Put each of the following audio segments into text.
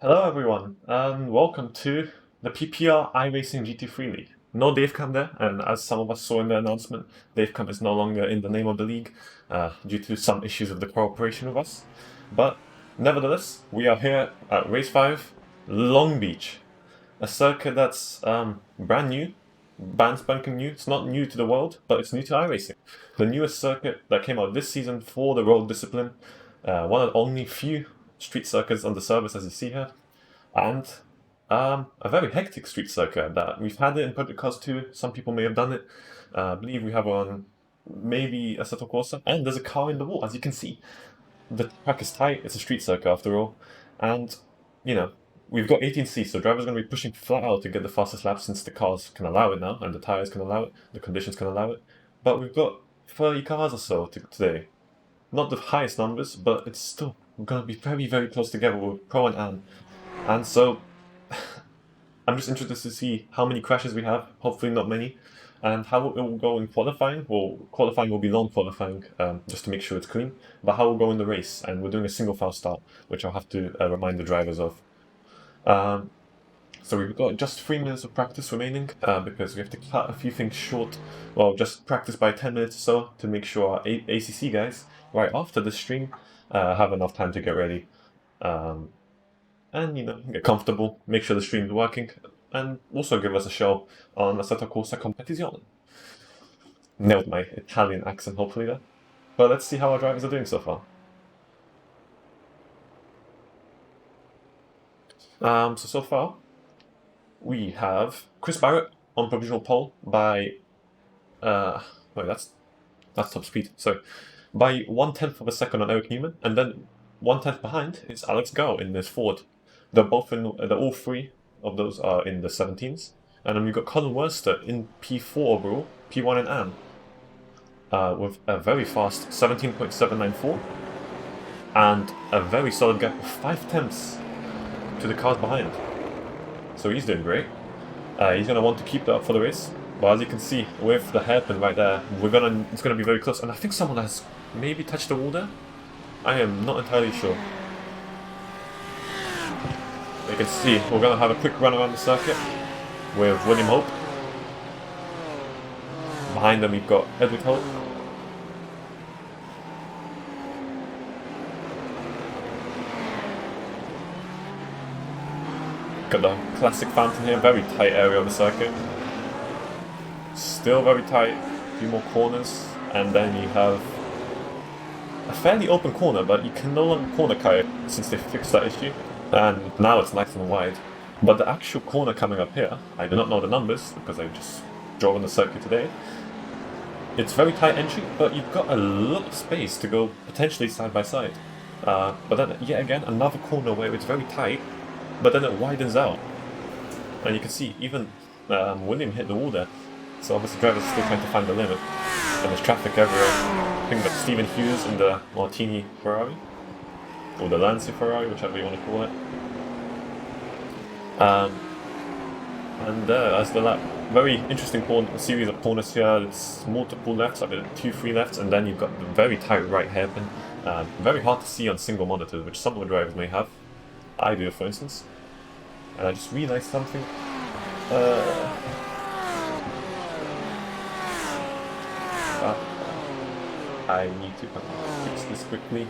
Hello everyone, and welcome to the PPR iRacing GT3 League. No Dave Cam there, and as some of us saw in the announcement, Dave Cam is no longer in the name of the league due to some issues with the cooperation with us. But nevertheless, we are here at Race 5, Long Beach, a circuit that's brand new, brand spanking new. It's not new to the world, but it's new to iRacing. The newest circuit that came out this season for the road discipline, one of the only few street circuits on the service as you see here, and a very hectic street circuit that we've had it in Project Cars too. Some people may have done it. I believe we have on maybe a Assetto Corsa, and there's a car in the wall, as you can see. The track is tight, it's a street circuit after all, and you know, we've got 18C, so drivers are going to be pushing flat out to get the fastest lap since the cars can allow it now, and the tyres can allow it, the conditions can allow it. But we've got 30 cars or so today. Not the highest numbers, but it's still going to be very, very close together with Pro and Am. And so, I'm just interested to see how many crashes we have, hopefully not many, and how it will go in qualifying. Well, qualifying will be long qualifying, just to make sure it's clean, but how it will go in the race. And we're doing a single file start, which I'll have to remind the drivers of. So we've got just 3 minutes of practice remaining, because we have to cut a few things short. Well, just practice by 10 minutes or so to make sure our ACC guys, right after the stream, have enough time to get ready. And, get comfortable, make sure the stream's working, and also give us a show on Assetto Corsa Competizione. Nailed my Italian accent, hopefully, there. But let's see how our drivers are doing so far. So far, we have Chris Barrett on provisional pole by, wait, that's top speed, so by 1/10 of a second on Eric Newman, and then 1/10 behind is Alex Gao in this Ford. They're all three of those are in the 17s, and then we've got Colin Worcester in P4 overall, P1 and Am, with a very fast 17.794, and a very solid gap of 5/10 to the cars behind. So he's doing great. He's going to want to keep that up for the race. But as you can see, with the hairpin right there, it's going to be very close. And I think someone has maybe touched the wall there. I am not entirely sure. You can see, we're going to have a quick run around the circuit with William Hope. Behind them we've got Edward Hope. Got the classic fountain here, very tight area of the circuit. Still very tight, a few more corners, and then you have a fairly open corner, but you can no longer corner cut it since they fixed that issue, and now it's nice and wide. But the actual corner coming up here, I do not know the numbers because I just drove on the circuit today. It's very tight entry, but you've got a lot of space to go potentially side by side. But then yet again, another corner where it's very tight, but then it widens out. And you can see, even William hit the wall there. So obviously drivers are still trying to find the limit. And there's traffic everywhere. I think that's Stephen Hughes in the Martini Ferrari. Or the Lancia Ferrari, whichever you want to call it. And as the lap, very interesting series of corners here. It's multiple lefts, like 2-3 lefts, and then you've got the very tight right hairpin. Very hard to see on single monitors, which some of the drivers may have. I do, for instance. And I just realized something. I need to fix this quickly.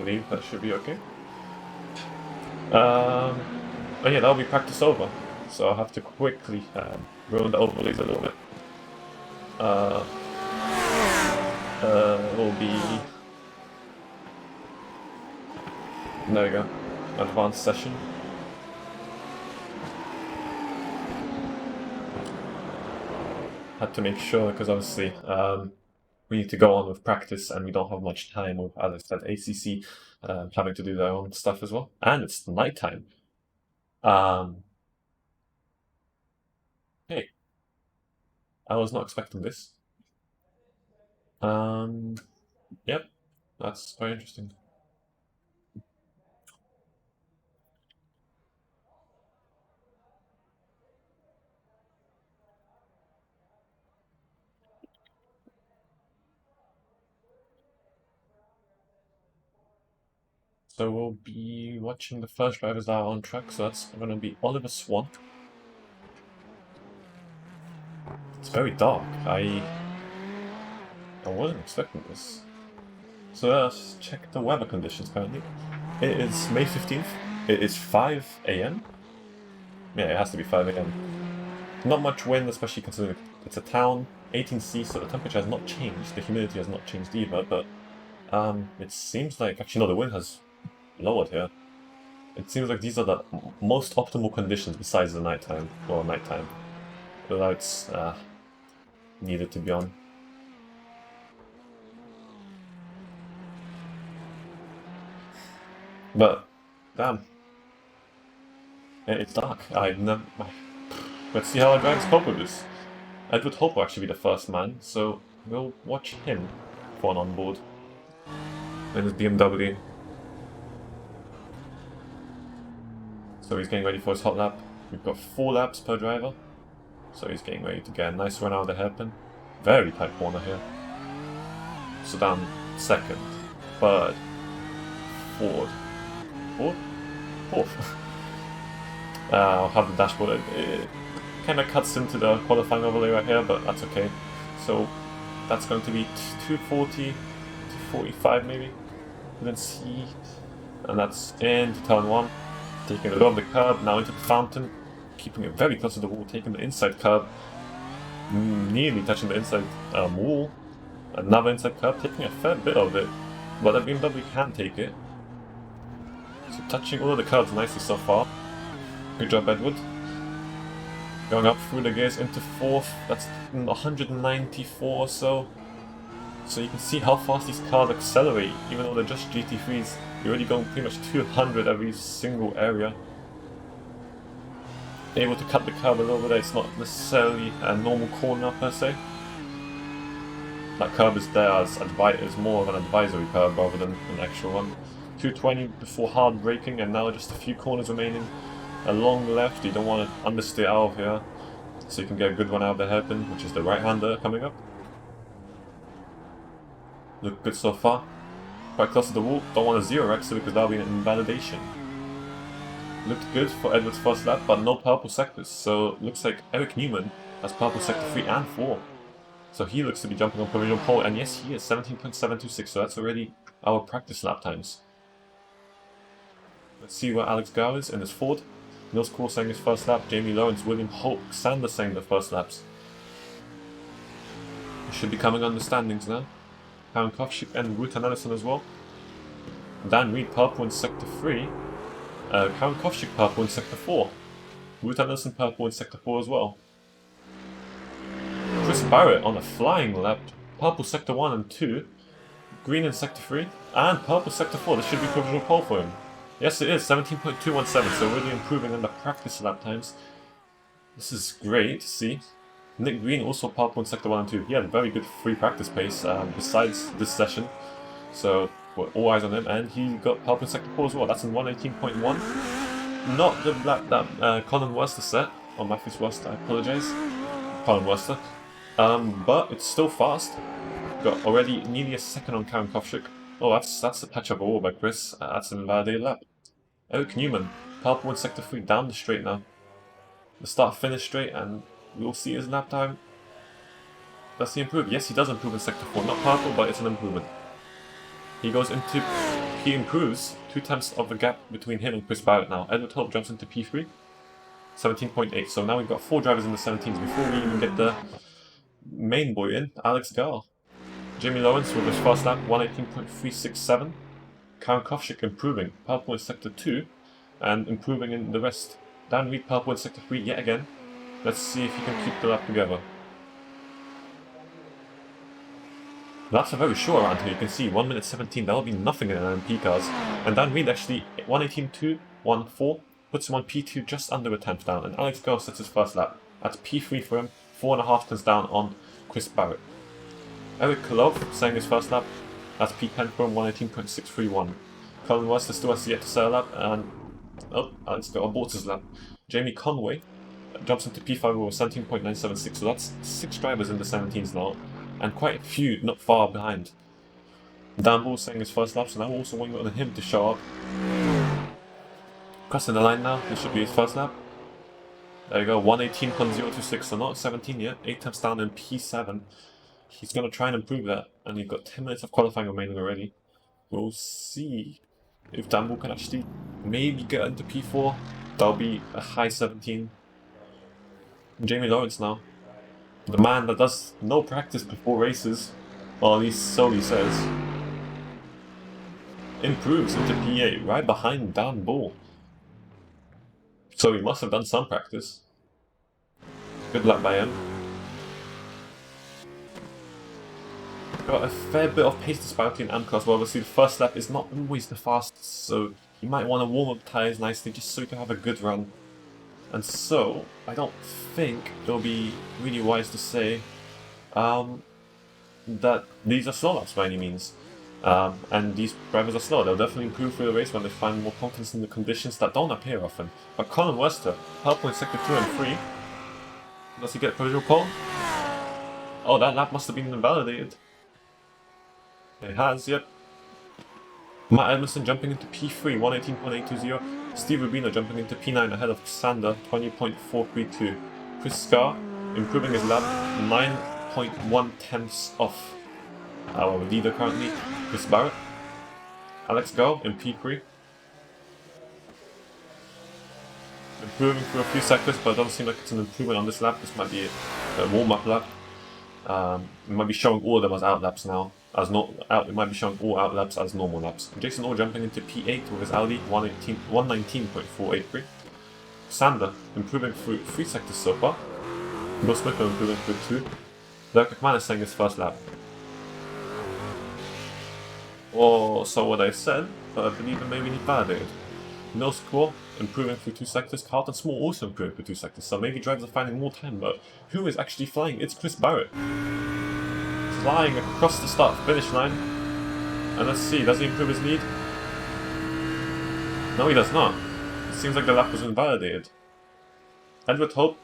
I believe that should be okay. Oh yeah, that'll be practice over. So I'll have to quickly ruin the overlays a little bit. It will be... There we go. Advanced session. Had to make sure, because obviously we need to go on with practice, and we don't have much time with, as I said, ACC having to do their own stuff as well. And it's nighttime. Hey, I was not expecting this. Yep, that's very interesting. So we'll be watching the first drivers that are on track, so that's going to be Oliver Swan. It's very dark. I wasn't expecting this. So let's check the weather conditions currently. It is May 15th. It is 5 a.m. Yeah, it has to be 5 a.m. Not much wind, especially considering it's a town. 18°C, so the temperature has not changed. The humidity has not changed either, but it seems like... Actually, no, the wind has lowered here. It seems like these are the most optimal conditions besides the nighttime, or nighttime. The lights needed to be on. But, damn. It's dark. Let's see how our drivers cope with this. Edward Hope will actually be the first man, so we'll watch him for an onboard. In his BMW. So he's getting ready for his hot lap. We've got 4 laps per driver. So he's getting ready to get a nice run out of the hairpin. Very tight corner here. So down second, third, fourth. I'll have the dashboard. It kind of cuts into the qualifying overlay right here, but that's okay. So that's going to be 240, 245 maybe. You can see, and that's into turn 1. Taking a low of the curb, now into the fountain, keeping it very close to the wall, taking the inside curb, nearly touching the inside wall. Another inside curb, taking a fair bit of it, but the BMW can take it. So touching all of the curbs nicely so far. Good job, Edward. Going up through the gears into 4th, that's 194 or so. So you can see how fast these cars accelerate, even though they're just GT3s. You're already going pretty much 200 every single area. Able to cut the curb a little bit, it's not necessarily a normal corner per se. That curb is there as more of an advisory curb rather than an actual one. 220 before hard braking, and now just a few corners remaining. A long left, you don't want to understeer out of here, so you can get a good run out of the hairpin, which is the right-hander coming up. Look good so far. Quite close to the wall, don't want to zero exit because that'll be an invalidation. Looked good for Edward's first lap, but no purple sectors, so looks like Eric Newman has purple sector 3 and 4. So he looks to be jumping on provisional pole, and yes, he is 17.726, so that's already our practice lap times. Let's see where Alex Gow is in his Ford. Nils Kool saying his first lap, Jamie Lawrence, William Holt, Sander saying their first laps. We should be coming on the standings now. Karen Kovshik and Ruta Nelson as well. Dan Reed purple in sector 3. Karen Kovshik purple in sector 4. Ruta Nelson purple in sector 4 as well. Chris Barrett on a flying lap, purple sector 1 and 2. Green in sector 3. And purple sector 4, this should be provisional pole for him. Yes, it is, 17.217, so really improving in the practice lap times. This is great to see. Nick Green also purple in sector 1 and 2. He had a very good free practice pace besides this session. So we're all eyes on him, and he got purple in sector 4 as well. That's in 118.1. Not the lap that Colin Worcester set, or Matthews Worcester, I apologise. Colin Worcester. But it's still fast. Got already nearly a second on Karen Kovshik. Oh, that's a patch up all by Chris. That's an invalidated lap. Eric Newman, purple in sector 3, down the straight now. The start-finish straight, and we'll see his lap time. Does he improve? Yes, he does improve in sector 4. Not purple, but it's an improvement. He improves 2/10 of the gap between him and Chris Barrett now. Edward Hope jumps into P3, 17.8. So now we've got 4 drivers in the 17s before we even get the main boy in, Alex Garl. Jamie Lawrence with his first lap, 118.367. Karen Kovshik improving, purple in sector 2, and improving in the rest. Dan Reed purple in sector 3 yet again. Let's see if he can keep the lap together. That's a very short round here. You can see 1 minute 17. That'll be nothing in LMP cars. And Dan Reed actually 1:18.214 puts him on P2 just under a tenth down. And Alex Girl sets his first lap. That's P3 for him, 4.5 tenths down on Chris Barrett. Eric Kolov setting his first lap. That's P10 for him, 1:18.631. Colin Wester still has yet to set a lap, and Alex Girl aborts his lap. Jamie Conway jumps into P5 with 17.976, so that's 6 drivers in the 17s now, and quite a few not far behind. Dan Bull setting his first lap, so now we're also waiting on him to show up. Crossing the line now, this should be his first lap. There you go, 1:18.026, so not 17 yet, 8 tenths down in P7. He's going to try and improve that, and you've got 10 minutes of qualifying remaining already. We'll see if Dan Bull can actually maybe get into P4. That'll be a high 17. Jamie Lawrence now. The man that does no practice before races, or at least so he says, improves into P8 right behind Dan Bull. So he must have done some practice. Good luck by him. Got a fair bit of pace disparity in M-Class, but obviously the first lap is not always the fastest, so you might want to warm up tyres nicely just so you can have a good run. And so, I don't think it'll be really wise to say that these are slow laps by any means. And these drivers are slow. They'll definitely improve through the race when they find more confidence in the conditions that don't appear often. But Colin Wester, helpful in sector 2 and 3. Does he get provisional pole? Oh, that lap must have been invalidated. It has, yep. Matt Edmondson jumping into P3, 1:18.820. Steve Rubino jumping into P9 ahead of Sander, 20.432. Chris Scar improving his lap, 9.1 tenths off our leader currently, Chris Barrett. Alex Go in P3. Improving through a few sectors, but it doesn't seem like it's an improvement on this lap. This might be a warm-up lap. It might be showing all of them as out laps now. It might be showing all out laps as normal laps. Jason Orr jumping into P8 with his Audi, 119.483. Sander improving through 3 sectors so far. Bill Smith improving through 2. Derek McManus saying his first lap. Or so what I said, but I believe it may be validated. No score, improving through 2 sectors. Carlton Small also improving through 2 sectors, so maybe drivers are finding more time, but who is actually flying? It's Chris Barrett. Flying across the start-finish line. And let's see, does he improve his lead? No, he does not. It seems like the lap was invalidated. Edward Hope,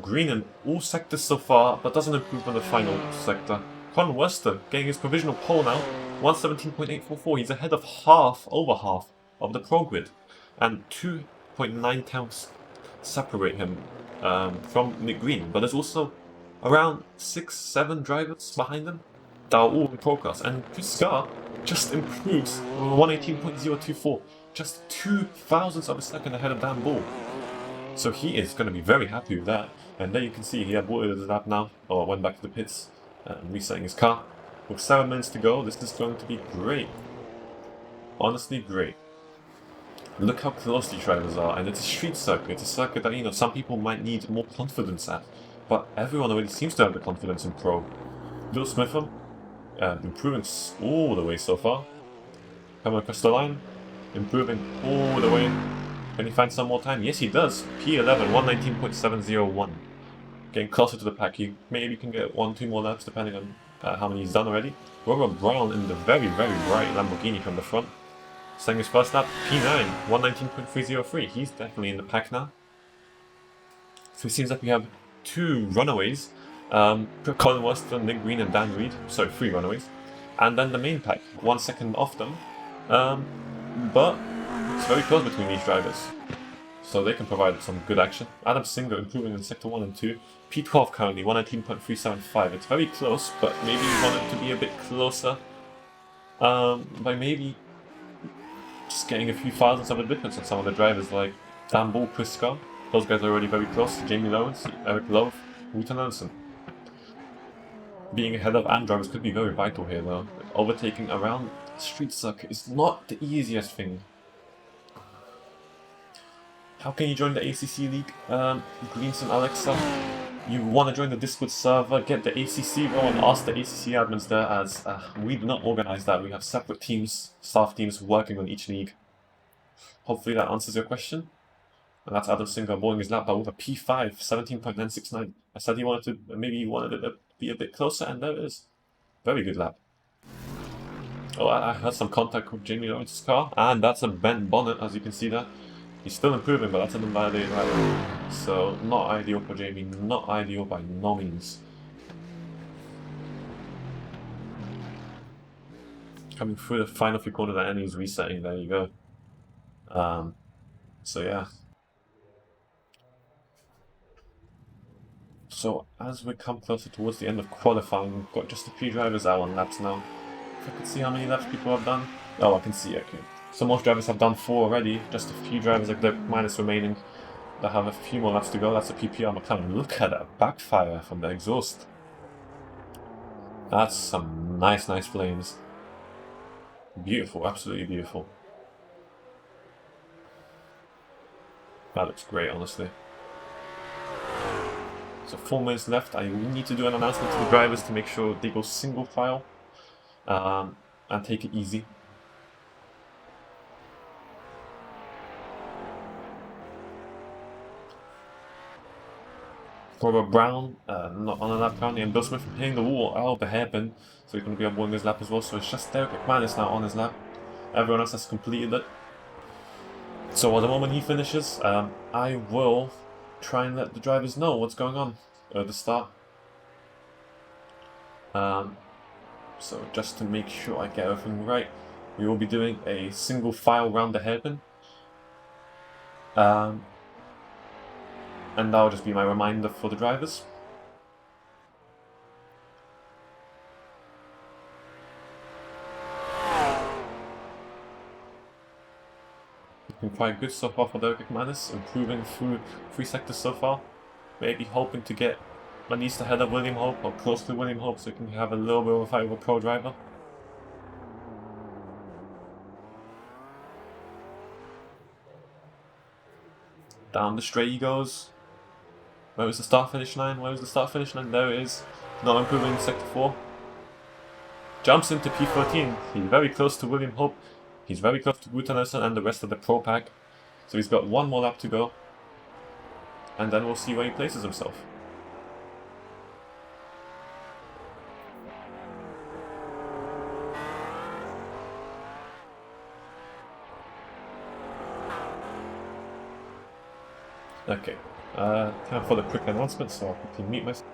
green in all sectors so far, but doesn't improve on the final sector. Con Wester getting his provisional pole now, 117.844. He's ahead of over half of the pro grid, and 2.9 tenths separate him from Nick Green. But there's also around 6-7 drivers behind him that are all in pro class, and Chris Scar just improves 118.024, just 2 thousandths of a second ahead of Dan Bull. So he is going to be very happy with that. And there you can see he aborted his lap now, or went back to the pits and resetting his car. With 7 minutes to go, this is going to be great. Honestly, great. Look how close these drivers are, and it's a street circuit. It's a circuit that, you know, some people might need more confidence at, but everyone already seems to have the confidence in pro. Bill Smitham, improving all the way so far. Coming across the line, improving all the way. Can he find some more time? Yes, he does. P11, 119.701. Getting closer to the pack. He maybe can get 1-2 more laps depending on how many he's done already. Robert Brown in the very, very bright Lamborghini from the front. Setting his first lap, P9, 119.303. He's definitely in the pack now. So it seems like we have 2 runaways. Colin Wester, Nick Green and Dan Reed. Sorry, 3 runaways. And then the main pack, 1 second off them. But it's very close between these drivers, so they can provide some good action. Adam Singer improving in sector 1 and 2. P12 currently, 119.375. It's very close, but maybe you want it to be a bit closer by maybe just getting a few thousandths of a difference on some of the drivers like Dan Bull, Chris Scott. Those guys are already very close. Jamie Lawrence, Eric Love, Wooten Anderson. Being ahead of AND drivers could be very vital here though. Overtaking around street circuit is not the easiest thing. How can you join the ACC League? Greens and Alexa. you want to join the Discord server, get the ACC role and ask the ACC admins there, as we do not organize that. We have separate teams, staff teams working on each league. Hopefully that answers your question. And that's Adam Singer bowling his lap, but with a P5, 17.969. I said he wanted to, maybe he wanted it to be a bit closer, and there it is. Very good lap. Oh, I heard some contact with Jamie Lawrence's car, and that's a bent bonnet, as you can see there. He's still improving, but that's an invalidated ride. So, not ideal for Jamie, not ideal by no means. Coming through the final few corners and he's resetting, there you go. So yeah. So as we come closer towards the end of qualifying, we've got just a few drivers out on laps now. If I can see how many laps people have done. Oh, I can see, okay. So most drivers have done 4 already, just a few drivers like the minus remaining that have a few more laps to go. That's a PPR McLaren. Look at that backfire from the exhaust. That's some nice flames. Beautiful, absolutely beautiful. That looks great, honestly. So 4 minutes left. I need to do an announcement to the drivers to make sure they go single file and take it easy. Robert Brown, not on a lap down, and Bill Smith hitting the wall out of the hairpin, so he's going to be avoiding his lap as well. So it's just Derek McManus now on his lap. Everyone else has completed it. So at the moment he finishes, I will try and let the drivers know what's going on at the start. So just to make sure I get everything right, we will be doing a single file round the hairpin. And that'll just be my reminder for the drivers. Looking quite good so far for Derek McManus, improving through 3 sectors so far. Maybe hoping to get at least ahead of William Hope, or close to William Hope, so he can have a little bit of a fight with a pro driver. Down the straight he goes. Where was the start-finish line? Where was the start-finish line? There it is. Not improving in Sector 4. Jumps into P13. He's very close to William Hope. He's very close to Guta Nelson and the rest of the Pro Pack. So he's got 1 more lap to go. And then we'll see where he places himself. Okay. Time for the quick announcement, so I'll quickly mute myself.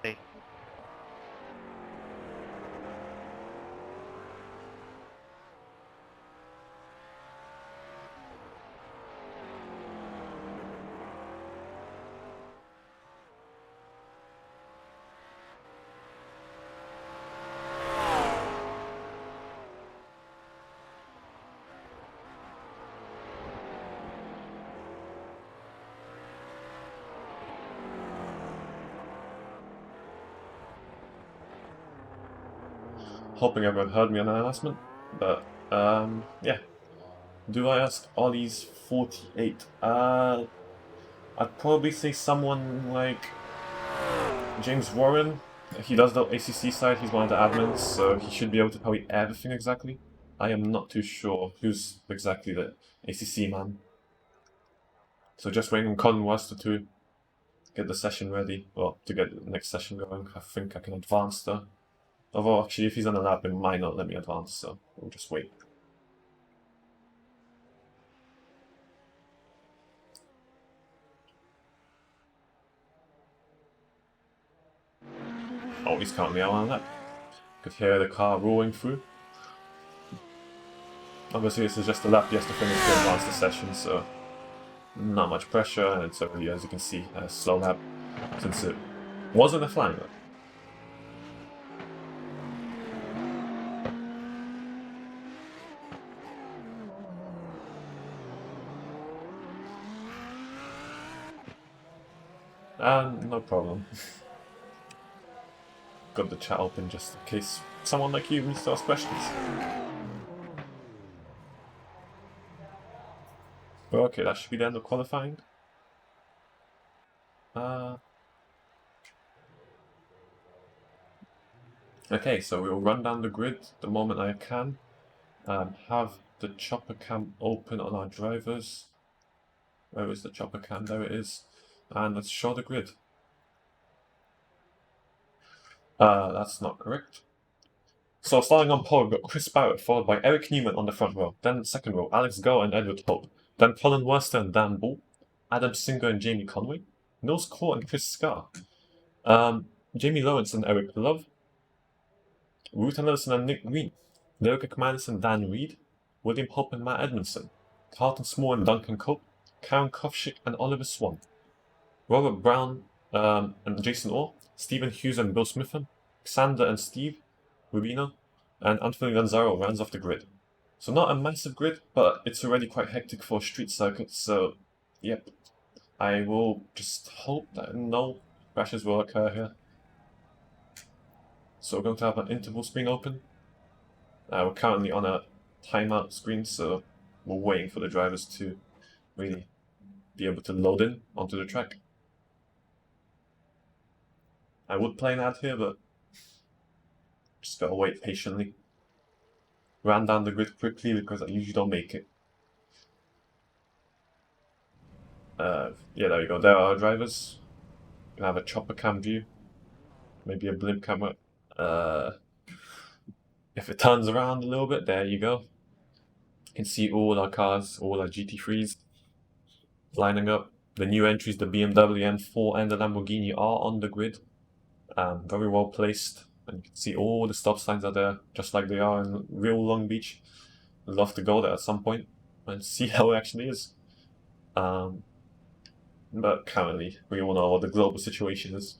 Hey. Hoping everyone heard me on the announcement, but yeah. Do I ask Ollie's 48? I'd probably say someone like James Warren. He does the ACC side, he's one of the admins, so he should be able to tell you everything exactly. I am not too sure who's exactly the ACC man. So just waiting on Conway to get the session ready, well, to get the next session going. I think I can advance though. Although actually if he's on the lap, it might not let me advance, so we'll just wait. Oh, he's currently out on that. Could hear the car roaring through. Obviously this is just a lap he has to finish to advance the session, so not much pressure, and it's already, as you can see, a slow lap since it wasn't a flying lap. No problem. Got the chat open just in case someone like you needs to ask questions. Okay, that should be the end of qualifying. Okay, so we'll run down the grid the moment I can. Have the chopper cam open on our drivers. Where is the chopper cam? There it is. And let's show the grid. That's not correct. So starting on pole, we've got Chris Barrett, followed by Eric Newman on the front row. Then second row, Alex Gow and Edward Hope. Then Colin Worcester and Dan Bull. Adam Singer and Jamie Conway. Nils Court and Chris Scarr. Jamie Lawrence and Eric Love. Ruth Anderson and Nick Green. Lyrica McManus and Dan Reed. William Hope and Matt Edmondson. Carlton Small and Duncan Cope. Karen Kovshik and Oliver Swan. Robert Brown and Jason Orr. Stephen Hughes and Bill Smitham. Xander and Steve Rubino. And Anthony Lanzaro rounds off the grid. So not a massive grid, but it's already quite hectic for a street circuit, so yep. I will just hope that no crashes will occur here. So we're going to have an interval screen open. We're currently on a timeout screen, so we're waiting for the drivers to really be able to load in onto the track. I would play an ad here, but just gotta wait patiently. Ran down the grid quickly because I usually don't make it. Yeah, there we go. There are our drivers. You can have a chopper cam view. Maybe a blimp camera. If it turns around a little bit, there you go. You can see all our cars, all our GT3s lining up. The new entries, the BMW M4 and the Lamborghini, are on the grid. Very well placed. And you can see all the stop signs are there, just like they are in real Long Beach. I'd love to go there at some point and see how it actually is. But currently, we all know what the global situation is.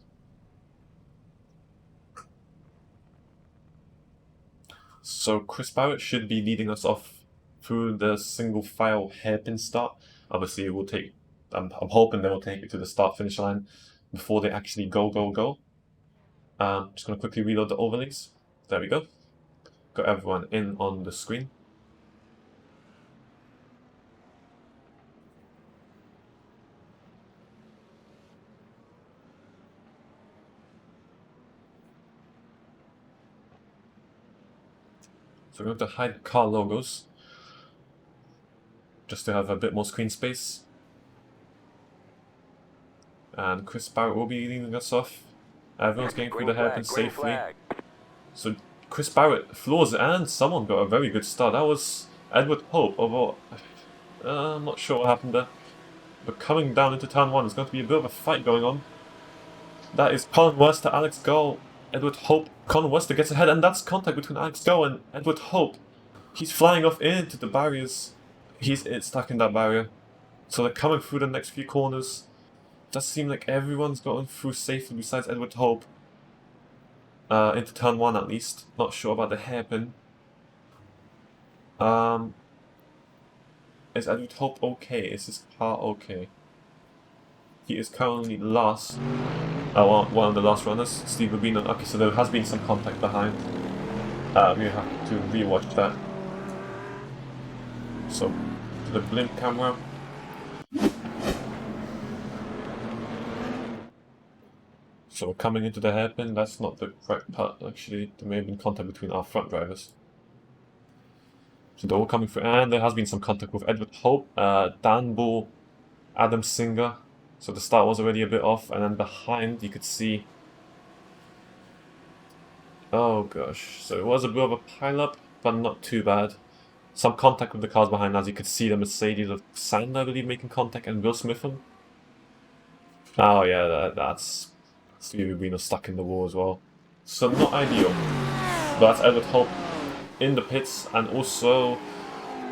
So Chris Barrett should be leading us off through the single file hairpin start. Obviously, it will take. I'm hoping they will take it to the start-finish line before they actually go. Just going to quickly reload the overlays. There we go. Got everyone in on the screen. So we're going to hide car logos just to have a bit more screen space. And Chris Barrett will be leading us off. Everyone's getting through the hairpin safely. So Chris Barrett floors it, and someone got a very good start. That was Edward Hope, although I'm not sure what happened there. But coming down into turn 1, there's going to be a bit of a fight going on. That is Colin Worcester, Alex Gow, Edward Hope. Colin Worcester gets ahead, and that's contact between Alex Gow and Edward Hope. He's flying off into the barriers. He's stuck in that barrier. So they're coming through the next few corners. Does seem like everyone's gotten through safely besides Edward Hope. Into turn 1 at least. Not sure about the hairpin. Is Edward Hope okay? Is his car okay? He is currently last. One of the last runners, Steve Rubino. Okay, so there has been some contact behind. We have to rewatch that. So, to the blimp camera. So coming into the hairpin, that's not the correct part actually. There may have been contact between our front drivers. So they're all coming through, and there has been some contact with Edward Hope, Dan Bull, Adam Singer. So the start was already a bit off, and then behind you could see... Oh gosh, so it was a bit of a pile-up, but not too bad. Some contact with the cars behind, as you could see the Mercedes of Sand, I believe, making contact, and Bill Smitham. Oh yeah, that's Steve Rubino stuck in the wall as well. So not ideal. But that's Edward Hope in the pits, and also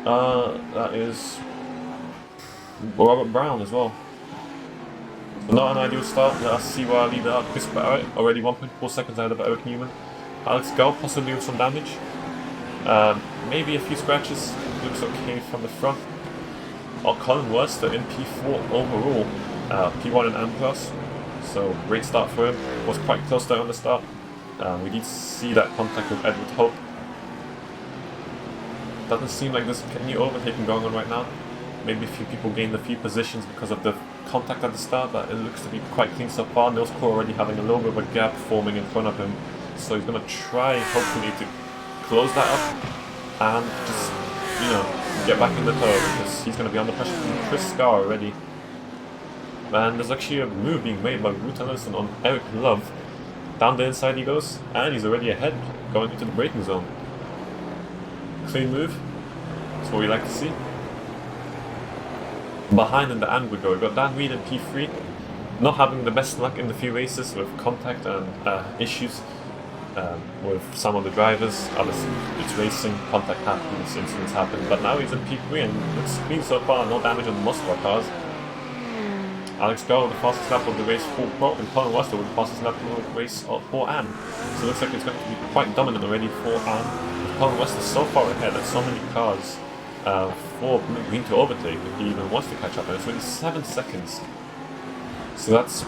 that is Robert Brown as well. So not an ideal start. Let us see where our leader are. Chris Barrett already 1.4 seconds ahead of Eric Newman. Alex Gow possibly with some damage. Maybe a few scratches. Looks okay from the front. Colin Worcester in P4 overall. P1 and M plus. So great start for him. Was quite close there on the start. We did see that contact with Edward Hope. Doesn't seem like there's any overtaking going on right now. Maybe a few people gained a few positions because of the contact at the start, but it looks to be quite clean so far. Nilsco already having a little bit of a gap forming in front of him, so he's going to try, hopefully, to close that up and just, you know, get back in the tow, because he's going to be under pressure from Chris Scar already. And there's actually a move being made by Ruta Nelson on Eric Love. Down the inside he goes, and he's already ahead, going into the braking zone. Clean move, that's what we like to see. Behind in the end we go, we've got Dan Reed in P3, not having the best luck in the few races with contact and issues with some of the drivers. Obviously it's racing, contact happens, incidents happen, but now he's in P3 and looks clean so far, no damage on most of our cars. Alex Garl with the fastest lap of the race for Pro, and Colin Wester with the fastest lap of the race for Anne. So it looks like it's going to be quite dominant already for Anne. With Colin Wester so far ahead, there's so many cars for Green to overtake if he even wants to catch up, and it's only 7 seconds. So that's,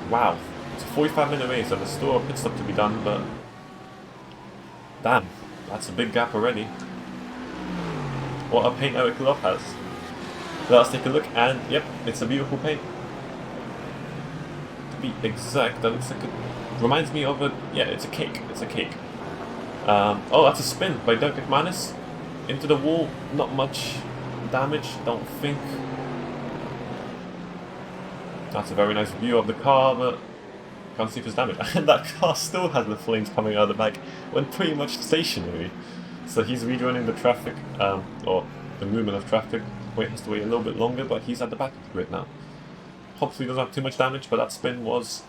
wow, it's a 45-minute race and there's still a pit stop to be done, but damn, that's a big gap already. What a paint Eric Love has. Let us take a look, and yep, it's a beautiful paint. To be exact, that looks like it reminds me of a, yeah, it's a cake, oh, that's a spin by Derek McManus into the wall. Not much damage, don't think. That's a very nice view of the car, but can't see if it's damaged. And that car still has the flames coming out of the back when pretty much stationary. So he's rejoining the traffic, or the movement of traffic. Has to wait a little bit longer, but he's at the back of the grid now. Hopefully he doesn't have too much damage, but that spin was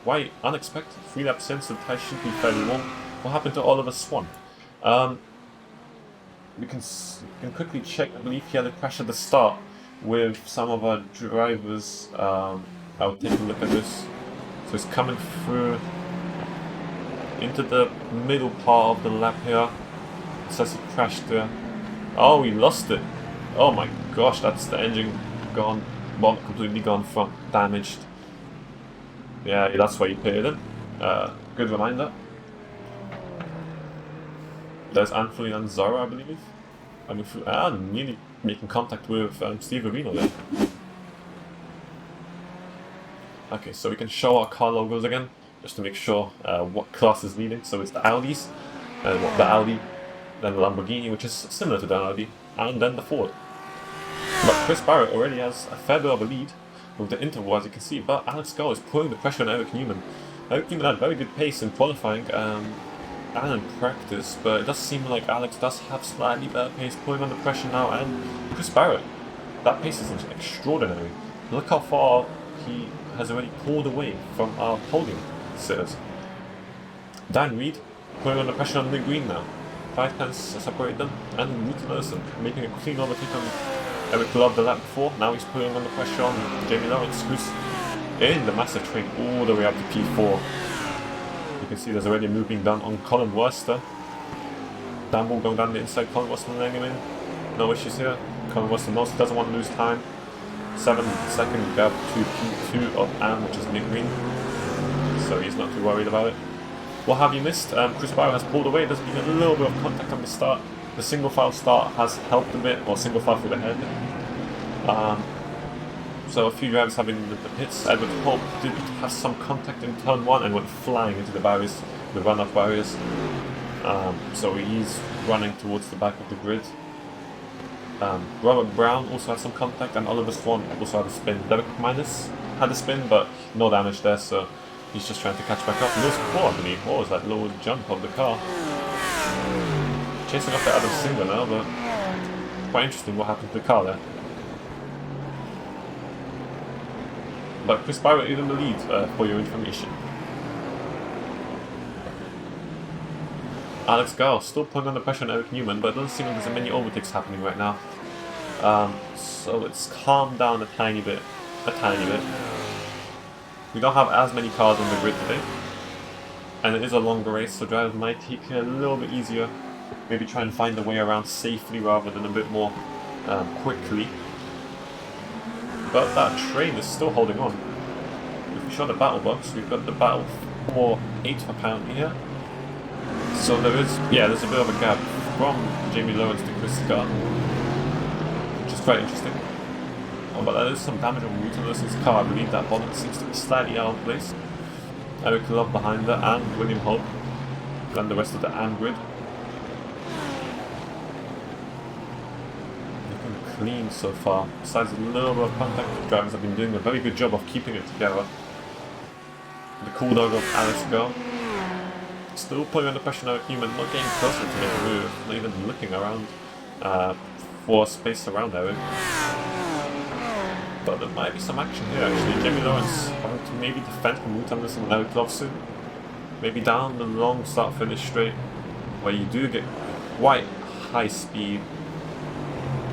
quite unexpected. 3 laps in, so the tyre should be fairly warm. What happened to Oliver Swan? We can quickly check. I believe he had a crash at the start with some of our drivers. I'll take a look at this. So he's coming through into the middle part of the lap here. It says he crashed there. Oh, he lost it. Oh my gosh, that's the engine gone, well, completely gone, front damaged. Yeah, that's why he pitted in. Good reminder. There's Anthony and Zara, I believe. Nearly making contact with Steve Areno there. Okay, so we can show our car logos again, just to make sure what class is leading. So it's the Audis, the Audi, then the Lamborghini, which is similar to the Audi, and then the Ford. But Chris Barrett already has a fair bit of a lead with the interval, as you can see, but Alex Garl is putting the pressure on Eric Newman. Eric Newman had very good pace in qualifying and in practice, but it does seem like Alex does have slightly better pace, putting on the pressure now, and Chris Barrett, that pace is extraordinary. Look how far he has already pulled away from our podium sitters. Dan Reed putting on the pressure on the green now. 5 tenths separate them, and Ruta Nelson making a clean overtake on Eric Love the lap before. Now he's putting on the pressure on Jamie Lawrence, who's in the massive train all the way up to P4. You can see there's already a move being done on Colin Worcester. Dan Ball going down the inside, Colin Worcester letting him in. No issues here. Colin Worcester mostly doesn't want to lose time. 7-second gap to P2 of Anne, which is Nick Green. So he's not too worried about it. What have you missed? Chris Barrow has pulled away. There's been a little bit of contact on the start. The single file start has helped a bit, or single file through the head. So a few drivers have been in the pits. Edward Hope did have some contact in turn 1 and went flying into the barriers, the run-off barriers. So he's running towards the back of the grid. Robert Brown also had some contact, and Oliver Swan also had a spin. Derek Minus had a spin, but no damage there, so he's just trying to catch back up. Lewis Core, I believe, was that low jump of the car. Chasing after Adam Singer now, but quite interesting what happened to the car there. But Chris Barrett is in the lead, for your information. Alex Garl still putting on the pressure on Eric Newman, but it doesn't seem like there's many overtakes happening right now. So it's calmed down a tiny bit. We don't have as many cars on the grid today, and it is a longer race, so drivers might take it a little bit easier. Maybe try and find a way around safely rather than a bit more quickly. But that train is still holding on. If we show the battle box, we've got the battle for 8th apparently here. So there's a bit of a gap from Jamie Lawrence to Chris Scott. Just quite interesting. Oh, but there is some damage on Wootenless's car. I believe that bonnet seems to be slightly out of place. Eric Love behind her, and William Holt, and the rest of the AM grid. Looking clean so far. Besides a little bit of contact, drivers have been doing a very good job of keeping it together. The cool dog of Alex Go. Still putting under pressure Eric Newman, not getting closer to make a move, not even looking around for space around Eric. But there might be some action here actually. Jamie Lawrence going to maybe defend from Wootenless and Eric Love soon. Maybe down the long start-finish straight, where you do get quite high speed.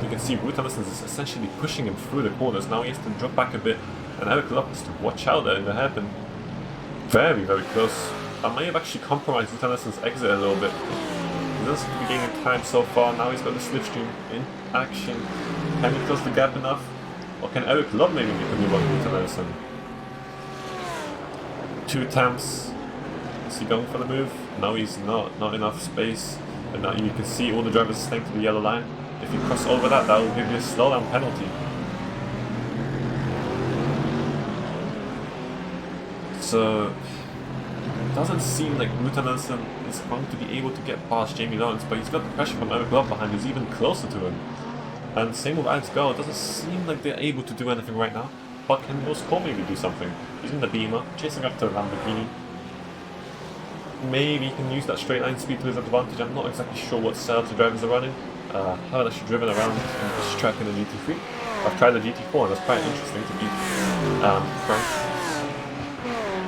You can see Wootenless is essentially pushing him through the corners. Now he has to drop back a bit, and Eric Love has to watch out there in the hairpin. Very, very close. That may have actually compromised Wootenless's exit a little bit. He doesn't seem to be gaining time so far. Now he's got the slipstream in action. Can he close the gap enough? Or can Eric Love maybe make a move on Wootenless? 2 attempts. Is he going for the move? No, he's not enough space. And now you can see all the drivers staying to the yellow line. If you cross over that, that will give you a slowdown penalty. So it doesn't seem like Wootenless is going to be able to get past Jamie Lawrence, but he's got the pressure from Eric Love behind, who's even closer to him. And same with Alex Go. It doesn't seem like they're able to do anything right now. But can Nils Cole maybe do something? He's in the Beamer, chasing after Lamborghini. Maybe he can use that straight line speed to his advantage. I'm not exactly sure what setup the drivers are running. I haven't actually driven around this track in the GT3. I've tried the GT4 and it's quite interesting to be frank.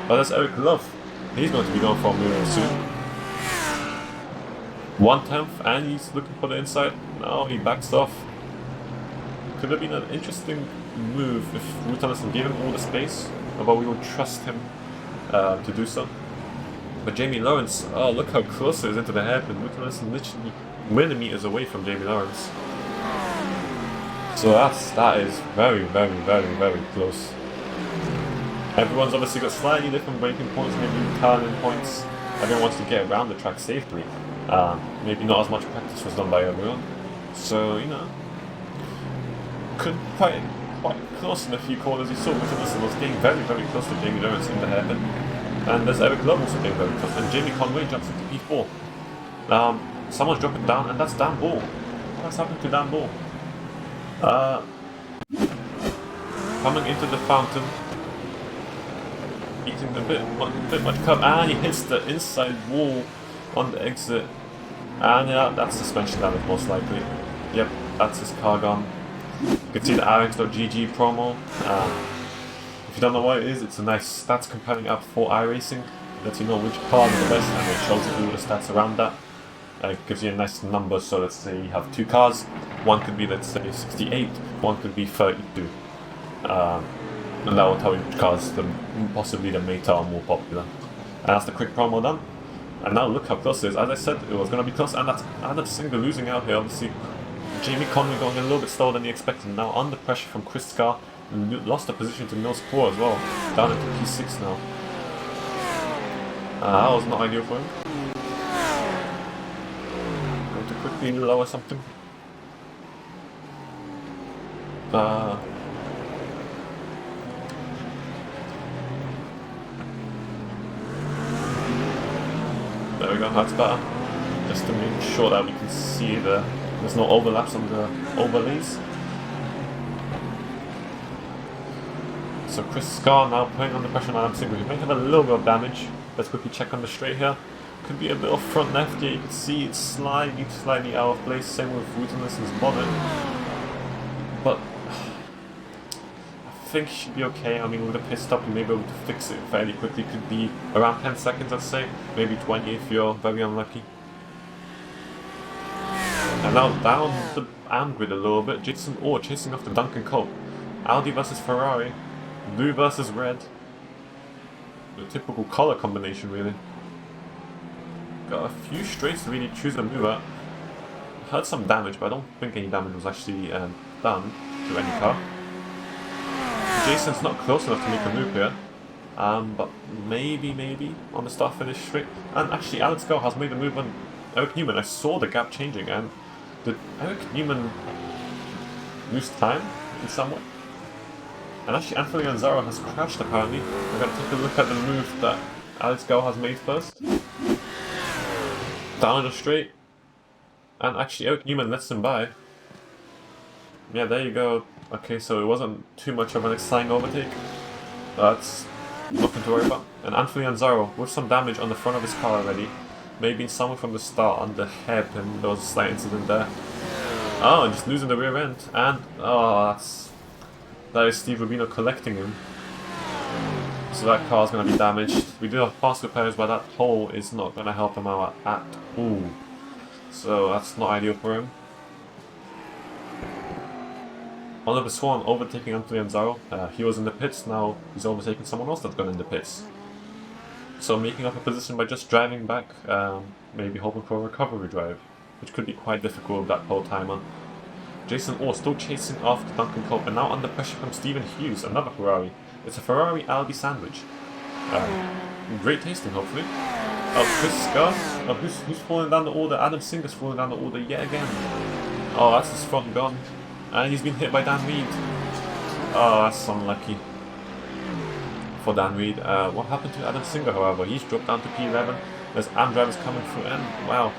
But there's Eric Love. He's going to be going for a move soon. 1/10 and he's looking for the inside. Now he backs off. Could have been an interesting move if Wootenless gave him all the space, but we would trust him to do so. But Jamie Lawrence, oh look how close it is into the hairpin. Wootenless literally millimeters away from Jamie Lawrence. So that is very, very, very, very close. Everyone's obviously got slightly different braking points, maybe turning points. Everyone wants to get around the track safely. Maybe not as much practice was done by everyone. So, you know, could quite close in a few corners. You saw Wootenless was getting very, very close to Jamie Lawrence in the hairpin. And there's Eric Love also getting very close. And Jamie Conway jumps into P4. Someone's dropping down, and that's Dan Ball. What's happened to Dan Ball? Coming into the fountain. Eating a bit much curb, and he hits the inside wall on the exit. And yeah, that's suspension damage most likely. Yep, that's his car gone. You can see the iRacing.gg promo. If you don't know what it is, it's a nice stats comparing app for iRacing. Lets you know which car is the best, and it shows you all the stats around that. It gives you a nice number, so let's say you have 2 cars. One could be, let's say, 68, one could be 32. And that will tell you which cars possibly the meta are more popular. And that's the quick promo done. And now look how close it is. As I said, it was going to be close, and that's Adam Singer losing out here, obviously. Jamie Conway going a little bit slower than he expected. Now under pressure from Chris Scar, lost the position to Nils Cole as well. Down into P6 now. That was not ideal for him. Going to quickly lower something. There we go, that's better. Just to make sure that we can see there's no overlaps on the overlays. So Chris Scar now putting under pressure on Adam Singer. He may have a little bit of damage. Let's quickly check on the straight here. Could be a bit of front left here. You can see it's slightly out of place. Same with Wootenless's bonnet. But I think he should be okay. I mean, with the pit stop, you may be able to fix it fairly quickly. Could be around 10 seconds, I'd say. Maybe 20 if you're very unlucky. And now down the AM grid a little bit. Jason Orr chasing after Duncan Cope. Audi versus Ferrari. Blue versus red. The typical color combination, really. Got a few straights to really choose a move at. Heard some damage, but I don't think any damage was actually done to any car. Jason's not close enough to make a move here. But maybe on the start-finish straight. And actually, Alex Go has made a move on Eric Newman. I saw the gap changing, and did Eric Newman lose time in some way. And actually Anthony Anzaro has crashed apparently. We're going to take a look at the move that Alex Gal has made first. Down the straight. And actually Eric Newman lets him by. Yeah, there you go. Okay, so it wasn't too much of an exciting overtake. That's nothing to worry about. And Anthony Anzaro with some damage on the front of his car already. Maybe somewhere from the start on the hairpin, there was a slight incident there. Oh, just losing the rear end. And, oh, that is Steve Rubino collecting him. So that car's going to be damaged. We do have fast repairs, but that hole is not going to help him out at all. So that's not ideal for him. Oliver Swan overtaking Anthony Anzaro. He was in the pits, now he's overtaking someone else that's gone in the pits. So making up a position by just driving back, maybe hoping for a recovery drive, which could be quite difficult with that pole timer. Jason Orr still chasing after Duncan Culp, and now under pressure from Stephen Hughes, another Ferrari. It's a Ferrari Albi sandwich. Great tasting, hopefully. Oh, Chris Scarf. Who's falling down the order? Adam Singer's falling down the order yet again. Oh, that's his front gone. And he's been hit by Dan Reed. Oh, that's unlucky for Dan Reed. What happened to Adam Singer, however? He's dropped down to P11. There's AM drivers coming through, and wow.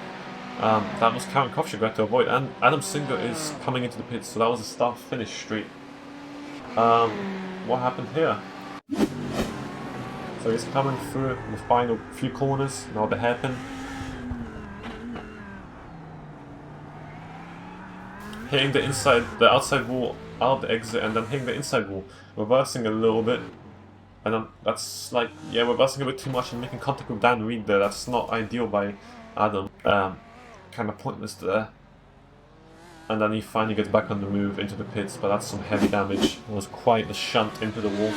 That was Karen Kovshik got to avoid, and Adam Singer is coming into the pits, so that was a start-finish straight. What happened here? So he's coming through the final few corners, now the hairpin. Hitting the outside wall out of the exit, and then hitting the inside wall, reversing a little bit. And then that's like, yeah, reversing a bit too much and making contact with Dan Reed there. That's not ideal by Adam. Kind of pointless there. And then he finally gets back on the move into the pits, but that's some heavy damage. It was quite a shunt into the wall.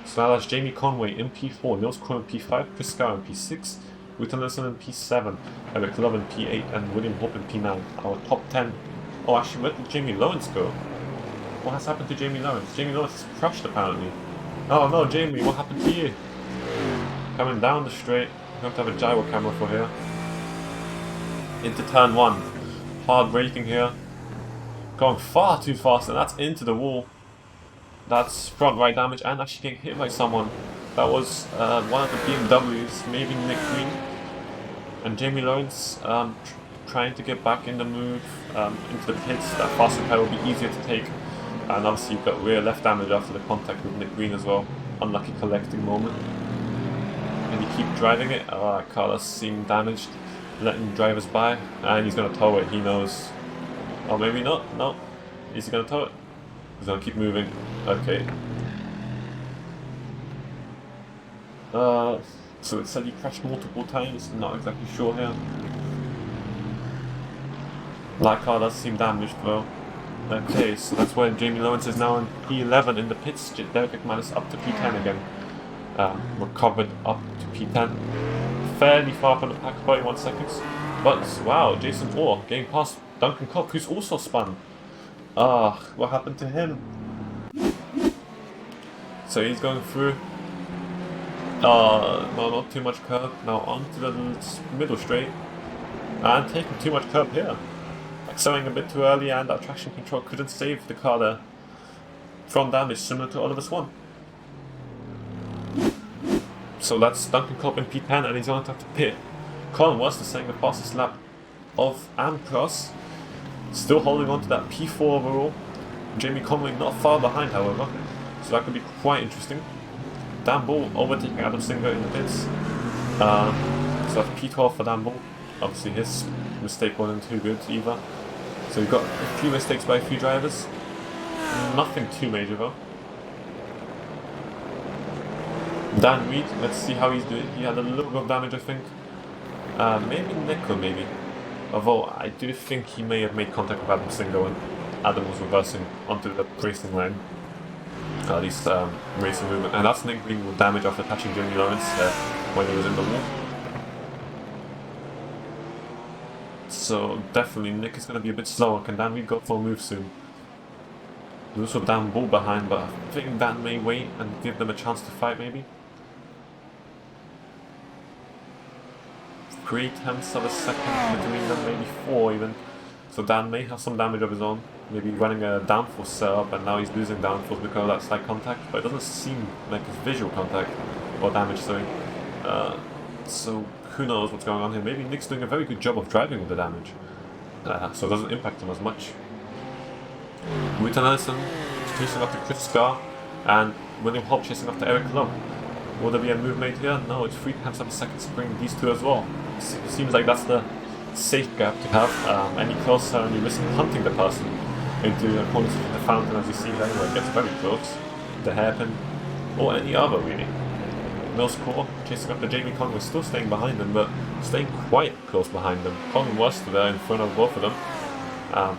So now that's Jamie Conway in P4, Nils Krohn in P5, Chris Scar in P6, Ruth Anderson in P7, Eric Love in P8, and William Hope in P9. Our top 10. Oh, actually, where did Jamie Lawrence go? What has happened to Jamie Lawrence? Jamie Lawrence is crushed apparently. Oh no, Jamie, what happened to you? Coming down the straight. We have to have a gyro camera for here. Into turn 1. Hard braking here. Going far too fast, and that's into the wall. That's front right damage, and actually getting hit by someone. That was one of the BMWs, maybe Nick Green. And Jamie Lawrence trying to get back in the move into the pits. That fast repair will be easier to take. And obviously you've got rear left damage after the contact with Nick Green as well. Unlucky collecting moment. And you keep driving it. Oh, that car does seem damaged. Letting drivers by. And he's going to tow it, he knows. Or maybe not. No. Is he going to tow it? He's going to keep moving. Okay. So it said he crashed multiple times. Not exactly sure here. That car does seem damaged though. Okay, so that's where Jamie Lawrence is now in P11 in the pits. Derek McManus up to P10 again. Recovered up to P10. Fairly far from the pack, 31 seconds. But wow, Jason Orr getting past Duncan Cook, who's also spun. What happened to him? So he's going through. No, not too much curb. Now onto the middle straight. And taking too much curb here. Accelerating a bit too early, and that traction control couldn't save the car there. Front damage similar to Oliver Swan. So that's Duncan Culp in P10, and he's going to have to pit. Colin Worcester saying the fastest lap of Amcross. Still holding on to that P4 overall. Jamie Conway not far behind, however. So that could be quite interesting. Dan Bull overtaking Adam Singer in the pits. So that's P12 for Dan Bull. Obviously his mistake wasn't too good either. So we've got a few mistakes by a few drivers. Nothing too major though. Dan Reed, let's see how he's doing. He had a little bit of damage, I think. Maybe Nico, maybe. Although I do think he may have made contact with Adam Singer when Adam was reversing onto the racing line. At least racing movement. And that's Nick Green with damage after touching Jamie Lawrence when he was in the wall. So definitely Nick is going to be a bit slower. Can Dan Reed go for a move soon? There's also Dan Bull behind, but I think Dan may wait and give them a chance to fight maybe. 3/10 of a second between them, maybe 4 even. So Dan may have some damage of his own, maybe running a downforce setup, and now he's losing downforce because of that slight contact, but it doesn't seem like it's visual contact, or damage, sorry. So who knows what's going on here. Maybe Nick's doing a very good job of driving with the damage, so it doesn't impact him as much. Wouter Nelson chasing after Chris Scar, and William Hope chasing after Eric Love. Will there be a move made here? No, it's free to have a second spring, these two as well. Seems like that's the safe gap to have. Any closer and you risk hunting the person into a corner of the fountain, as you see there, where it gets very close. The hairpin, or any other really. Mills Core chasing after Jamie Conway, still staying behind them, but staying quite close behind them. Colin West there in front of both of them.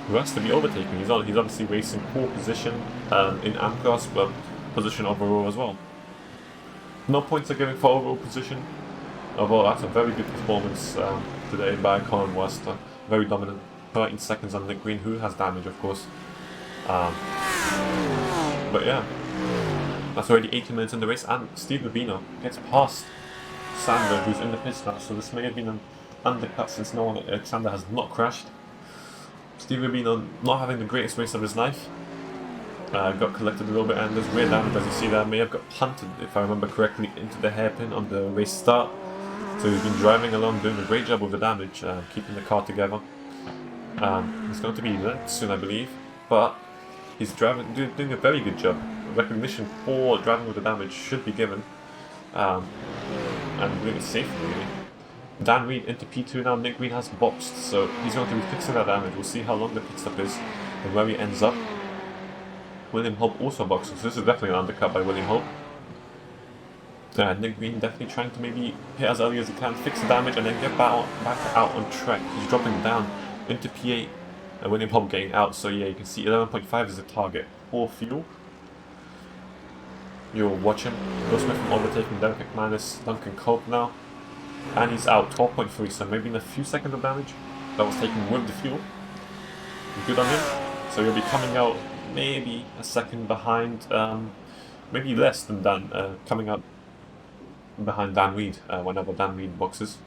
Who has to be overtaken. He's obviously racing poor position in AM class, but position overall as well. No points are given for overall position, although that's a very good performance today by Colin West. Very dominant, 13 seconds on Nick Green, who has damage of course. But yeah, that's already 80 minutes in the race, and Steve Rubino gets past Sander, who's in the pits now, so this may have been an undercut since Sander has not crashed. Steve Rubino not having the greatest race of his life. Got collected a little bit, and there's rear damage as you see there. May have got punted, if I remember correctly, into the hairpin on the race start. So he's been driving along, doing a great job with the damage, keeping the car together. He's going to be left soon, I believe, but he's doing a very good job. Recognition for driving with the damage should be given, and doing it safely really. Dan Reed into P2 now. Nick Green has boxed, so he's going to be fixing that damage. We'll see how long the pit stop is and where he ends up. William Hope also boxing, so this is definitely an undercut by William Hope. Nick Green definitely trying to maybe hit as early as he can, fix the damage, and then get back out on track. He's dropping down into P8, and William Hope getting out, so yeah, you can see 11.5 is the target for fuel. You'll watch him. Will Smith from overtaking Derek McManus, Duncan Cope now. And he's out, 12.3, so maybe in a few seconds of damage that was taken with the fuel. Good on him. So he'll be coming out maybe a second behind, maybe less than Dan, coming out behind Dan Reed whenever Dan Reed boxes.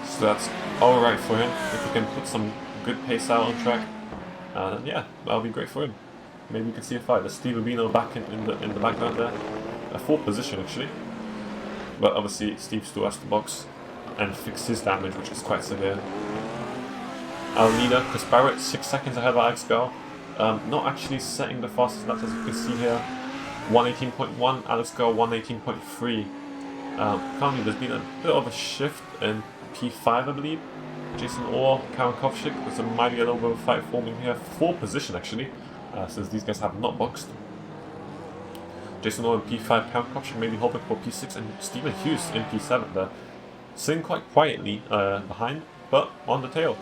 So that's alright for him. If he can put some good pace out on track, then yeah, that'll be great for him. Maybe we can see a fight. There's Steve Rubino back in the background there. A 4th position actually. But obviously Steve still has to box and fix his damage, which is quite severe. Our leader, Chris Barrett, 6 seconds ahead of Alex Gall. Not actually setting the fastest laps as you can see here. 118.1, Alex Gall 118.3. Currently there's been a bit of a shift in P5 I believe. Jason Orr, Karen Kovchik, there's a mighty little bit of a fight forming here. 4th position actually, since these guys have not boxed. Jason Orr in P5, Karen Kovchik maybe hoping for P6, and Stephen Hughes in P7 there. Sitting quite quietly behind, but on the tail.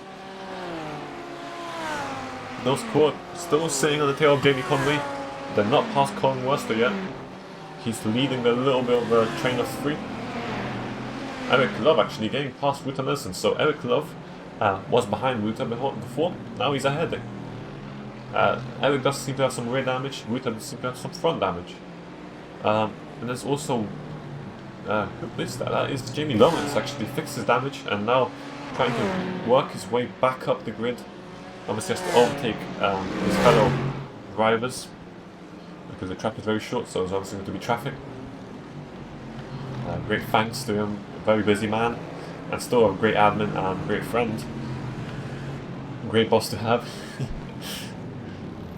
Those Court still sitting on the tail of Jamie Conway. They're not past Colin Worcester yet. He's leading a little bit of a train of 3. Eric Love actually getting past Wouter Nelson. So Eric Love was behind Wouter before. Now he's ahead. Eric does seem to have some rear damage. Wouter does seem to have some front damage. And there's also who is that? That is Jamie Lawrence actually fixed his damage and now trying to work his way back up the grid. Obviously has to overtake his fellow drivers because the track is very short, so there's obviously going to be traffic. Great thanks to him, a very busy man, and still a great admin and great friend. Great boss to have.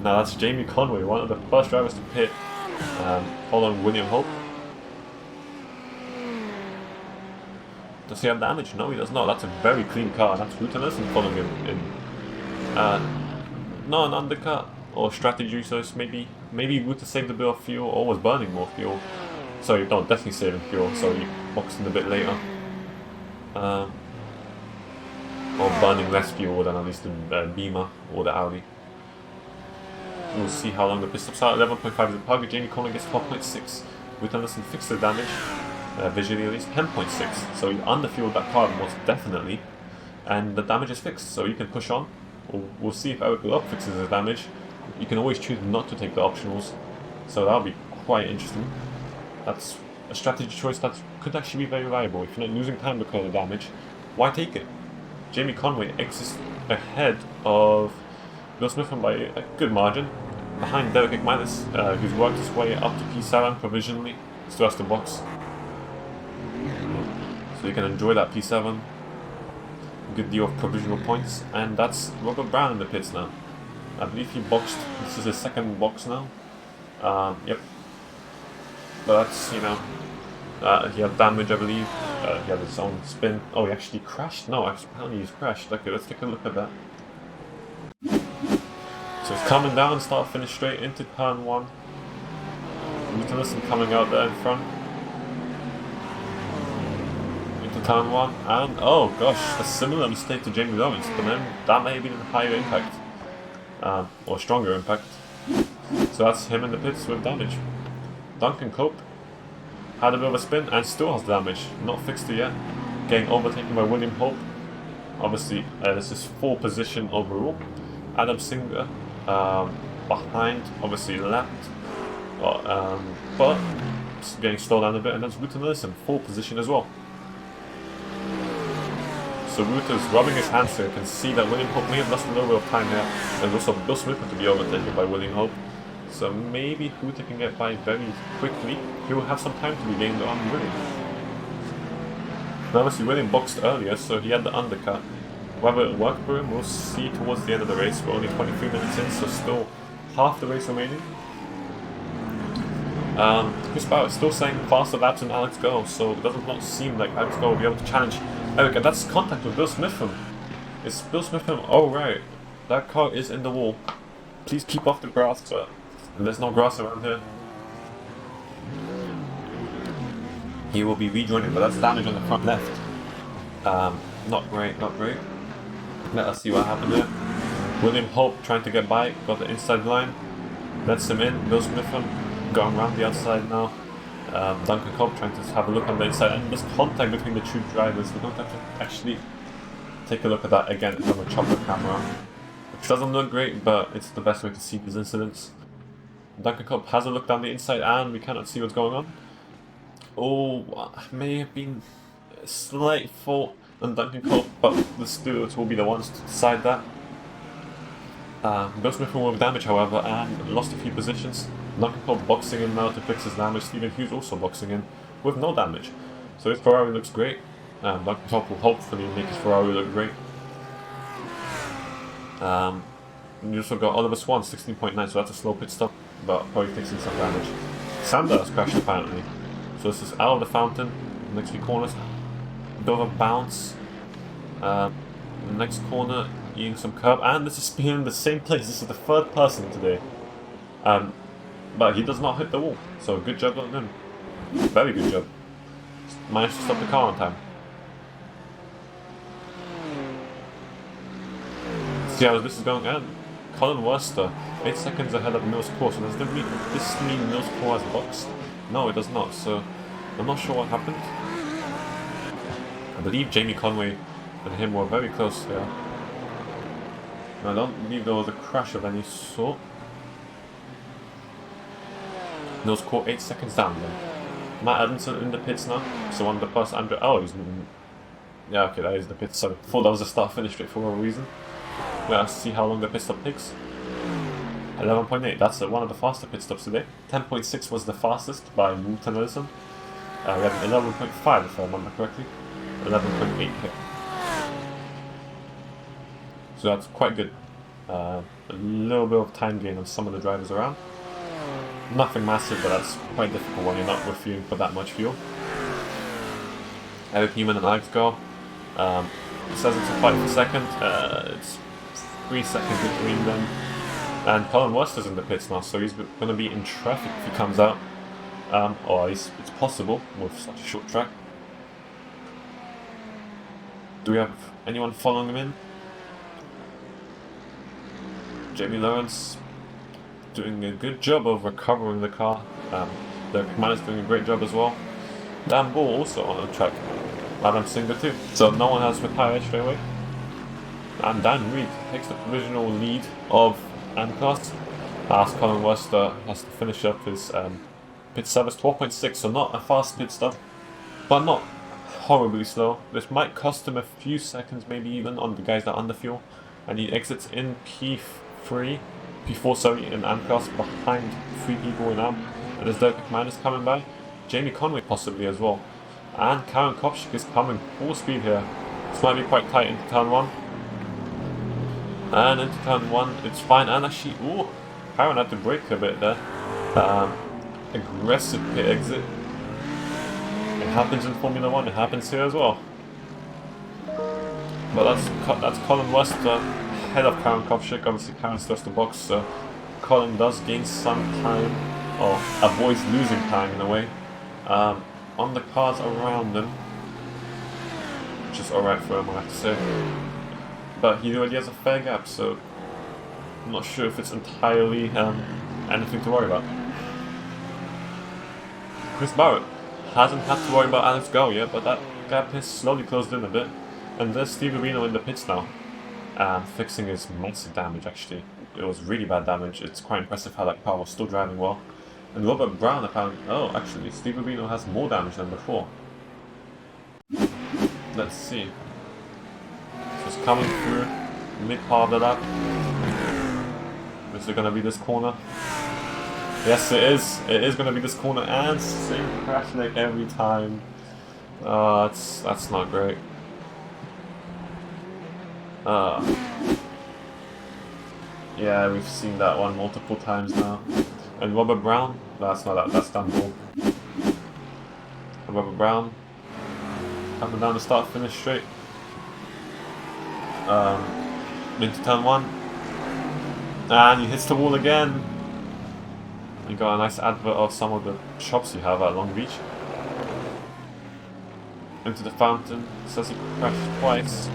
Now that's Jamie Conway, one of the first drivers to pit, following William Hope. Does he have damage? No, he does not. That's a very clean car. That's Wouter Nelson following him in. Not an undercut or strategy, so it's maybe Wouter saved a bit of fuel or was burning more fuel. Sorry, no, definitely saving fuel. Sorry, boxing a bit later. Or burning less fuel than at least the Beamer or the Audi. We'll see how long the pit stops are. 11.5 is the target. Jamie Conway gets 12.6. Wouter Nelson fixed the damage, visually at least 10.6. So he underfueled that car most definitely, and the damage is fixed. So you can push on. We'll see if Eric Love fixes his damage. You can always choose not to take the optionals, so that'll be quite interesting. That's a strategy choice that could actually be very valuable. If you're not losing time because of damage, why take it? Jamie Conway exits ahead of Bill Smithman by a good margin. Behind Derek McManus, who's worked his way up to P7 provisionally. Still has to box. So you can enjoy that P7. Good deal of provisional points. And that's Robert Brown in the pits now. I believe he boxed. This is his second box now. Yep. But that's, you know, he had damage, I believe. He had his own spin. Oh, he actually crashed? No, apparently he's crashed. Okay, let's take a look at that. So he's coming down, start finish straight into turn 1. Newton coming out there in front. Into turn 1, and oh gosh, a similar mistake to Jamie Lawrence, but then that may have been a higher impact. Or stronger impact. So that's him in the pits with damage. Duncan Cope had a bit of a spin and still has damage, not fixed it yet. Getting overtaken by William Hope. Obviously, this is 4 position overall. Adam Singer behind, obviously left, but getting slowed down a bit, and that's Ruta Nelson, 4 position as well. So Ruta's rubbing his hands here, you can see that William Hope may have lost a little bit of time here. There's also Bill Smith to be overtaken by William Hope. So maybe Ruta can get by very quickly. He will have some time to regain the arm William. Now obviously William boxed earlier, so he had the undercut. Whether it worked for him, we'll see towards the end of the race. We're only 23 minutes in, so still half the race remaining. Chris Barrett still saying faster laps than Alex Go, so it does not seem like Alex Go will be able to challenge Eric, and that's contact with Bill Smitham. It's Bill Smitham. Oh right, that car is in the wall. Please keep off the grass, but there's no grass around here. He will be rejoining, but that's damage on the front left. Not great, not great. Let us see what happened there. William Hope trying to get by, got the inside line, lets him in. Bill Smitham going around the outside now. Duncan Cobb trying to have a look on the inside, and there's contact between the 2 drivers. We don't have to actually take a look at that again from a chopper camera, which doesn't look great, but it's the best way to see these incidents. Duncan Cobb has a look down the inside, and we cannot see what's going on. Oh, may have been a slight fault on Duncan Cobb, but the stewards will be the ones to decide that. Bill Smith with damage, however, and lost a few positions. Duncan Cobb boxing in now to fix his damage. Stephen Hughes also boxing in with no damage. So his Ferrari looks great. Duncan Cobb will hopefully make his Ferrari look great. You also got Oliver Swan, 16.9, so that's a slow pit stop, but probably fixing some damage. Sander has crashed apparently. So this is out of the fountain, next few corners. A bit of a bounce. Next corner, eating some curb, and this is being in the same place. This is the 3rd person today. But he does not hit the wall, so good job on him. Very good job. Managed to stop the car on time. See how this is going, and Colin Worcester, 8 seconds ahead of Mills Core. So does this mean Mills Core has boxed? No, it does not, so I'm not sure what happened. I believe Jamie Conway and him were very close here. I don't believe there was a crash of any sort. Mills Core 8 seconds down then. Matt Edmondson in the pits now, so on the plus Andrew. Oh, he's. Yeah, okay, that is the pit. Sorry, thought that was a start finish straight for whatever reason. Let's see how long the pit stop takes. 11.8, that's one of the faster pit stops today. 10.6 was the fastest by Ruta Nelson. We had 11.5 if I remember correctly. 11.8 here. So that's quite good. A little bit of time gain on some of the drivers around. Nothing massive, but that's quite difficult when you're not refueling for that much fuel. Eric Newman and Alex Go. It says it's a fight for second. It's 3 seconds between them. And Colin Worcester's in the pits now, so he's going to be in traffic if he comes out. Or at least it's possible with such a short track. Do we have anyone following him in? Jamie Lawrence doing a good job of recovering the car. The man is doing a great job as well. Dan Ball also on the track. Adam Singer too. So no one has retired straight away. And Dan Reed takes the provisional lead of M-Class. As Colin Worcester has to finish up his pit service 12.6, so not a fast pit stop, but not horribly slow. This might cost him a few seconds, maybe even, on the guys that are under fuel. And he exits in P4, sorry, in AM class behind 3 people in AM. And there's Derek McManus coming by. Jamie Conway possibly as well. And Karen Kopchik is coming full speed here. This might be quite tight into turn 1. And into turn 1, it's fine. And actually, ooh, Karen had to brake a bit there. Aggressive pit exit. It happens in Formula 1, it happens here as well. But that's Colin West ahead of Karen Kopchik. Obviously Karen still has the box, so Colin does gain some time, or avoids losing time in a way, on the cars around him. Which is alright for him, I have to say. But he already has a fair gap, so I'm not sure if it's entirely anything to worry about. Chris Barrett hasn't had to worry about Alex Gao yet, but that gap has slowly closed in a bit. And there's Steve Reno in the pits now, fixing his massive damage actually. It was really bad damage. It's quite impressive how that car was still driving well. And Robert Brown apparently... Oh, actually, Steve Reno has more damage than before. Let's see. So it's coming through mid part of the lap. Is it going to be this corner? Yes, it is. It is going to be this corner, and same crash like every time. That's not great. Yeah, we've seen that one multiple times now. And Robert Brown, that's done cool. Robert Brown coming down the start finish straight. Into turn 1. And he hits the wall again. You got a nice advert of some of the shops you have at Long Beach. Into the fountain. Says he crashed twice.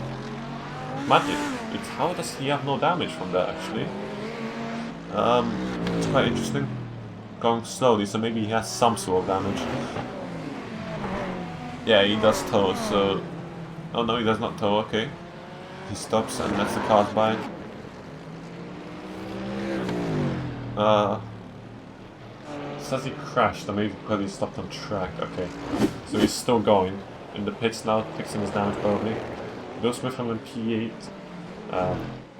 Magic. How does he have no damage from that actually? It's quite interesting. Going slowly, so maybe he has some sort of damage. Yeah, he does tow, so... Oh no, he does not tow, okay. He stops and lets the cars by. Says he crashed, or maybe because he stopped on track, okay. So he's still going. In the pits now, fixing his damage probably. Bill Smith in P8.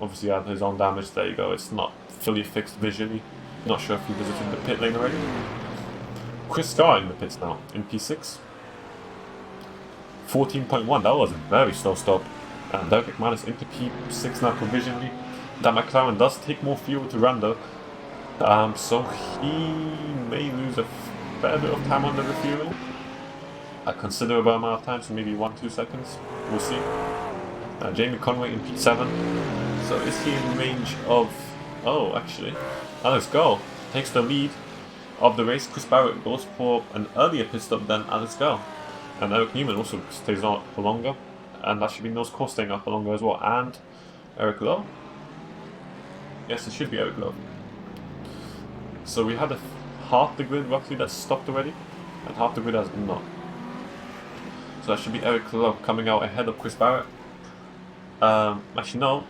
Obviously had his own damage, there you go. It's not fully fixed visually. Not sure if he visited the pit lane already. Chris Starr in the pits now, in P6. 14.1, that was a very slow stop. And Derek McManus into P6 now provisionally. That McLaren does take more fuel to run though. So he may lose a fair bit of time under the fuel. A considerable amount of time, so maybe 1-2 seconds. We'll see. Jamie Conway in P7. So is he in range of... Oh, actually. Alex Gao takes the lead of the race. Chris Barrett goes for an earlier pit stop than Alex Gao. And Eric Newman also stays on for longer. And that should be Nose Core staying up for longer as well. And Eric Lowe? Yes, it should be Eric Lowe. So we had half the grid roughly that's stopped already. And half the grid has not. So that should be Eric Lowe coming out ahead of Chris Barrett. Actually no.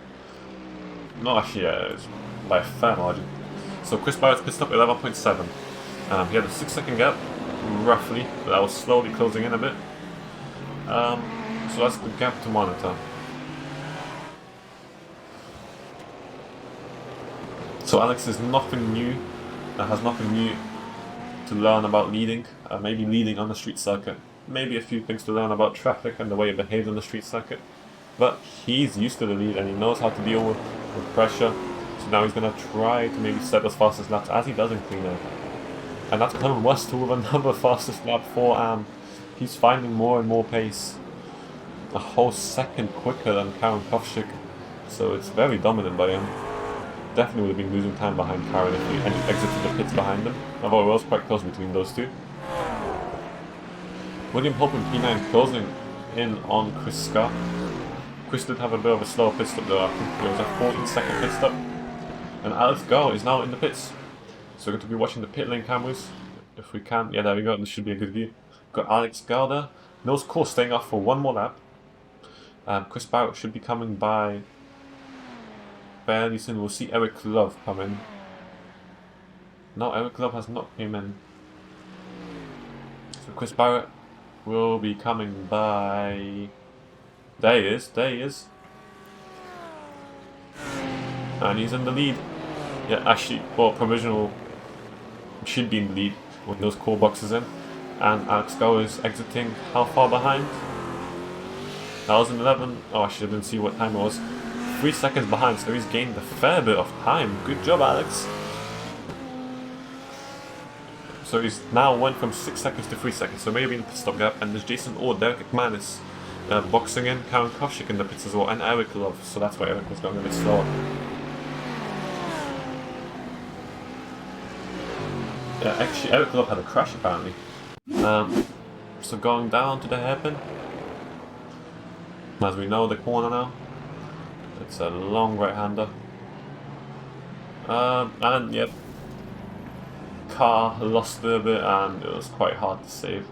No, actually yeah, it's by a fair margin. So Chris Barrett's pit stop 11.7. He had a 6-second gap, roughly, but that was slowly closing in a bit. So that's the gap to monitor. So Alex is nothing new, has nothing new to learn about leading. Maybe leading on the street circuit. Maybe a few things to learn about traffic and the way it behaves on the street circuit. But he's used to the lead and he knows how to deal with pressure. So now he's going to try to maybe set as fastest laps as he does in clean air. And that's Colin West with another fastest lap for he's finding more and more pace. A whole second quicker than Karen Kopchik. So it's very dominant by him. Definitely would have been losing time behind Karen if he exited the pits behind him. Although it was quite close between those two. William Hope in P9 closing in on Chris Scott. Chris did have a bit of a slower pit stop though. I think it was a 14-second pit stop. And Alex Gao is now in the pits. So we're going to be watching the pit lane cameras. If we can. Yeah, there we go. This should be a good view. Got Alex Gao there. Nose Core staying off for one more lap. Chris Barrett should be coming by fairly soon. We'll see Eric Love come in. No, Eric Love has not came in. So Chris Barrett will be coming by. There he is, there he is. And he's in the lead. Yeah, actually, well, provisional should be in the lead with those core boxes in. And Alex Go is exiting how far behind? 2011. Oh, I should didn't see what time it was. 3 seconds behind, so he's gained a fair bit of time. Good job, Alex. So he's now went from 6 seconds to 3 seconds, so maybe in the pit stop gap. And there's Jason Orr, Derek McManus boxing in, Karen Koshik in the pits as well, and Eric Love, so that's why Eric was going a bit slower. Yeah, actually, Eric Love had a crash apparently. So going down to the hairpin. As we know, the corner now. It's a long right-hander. And yep. Car lost a little bit and it was quite hard to save.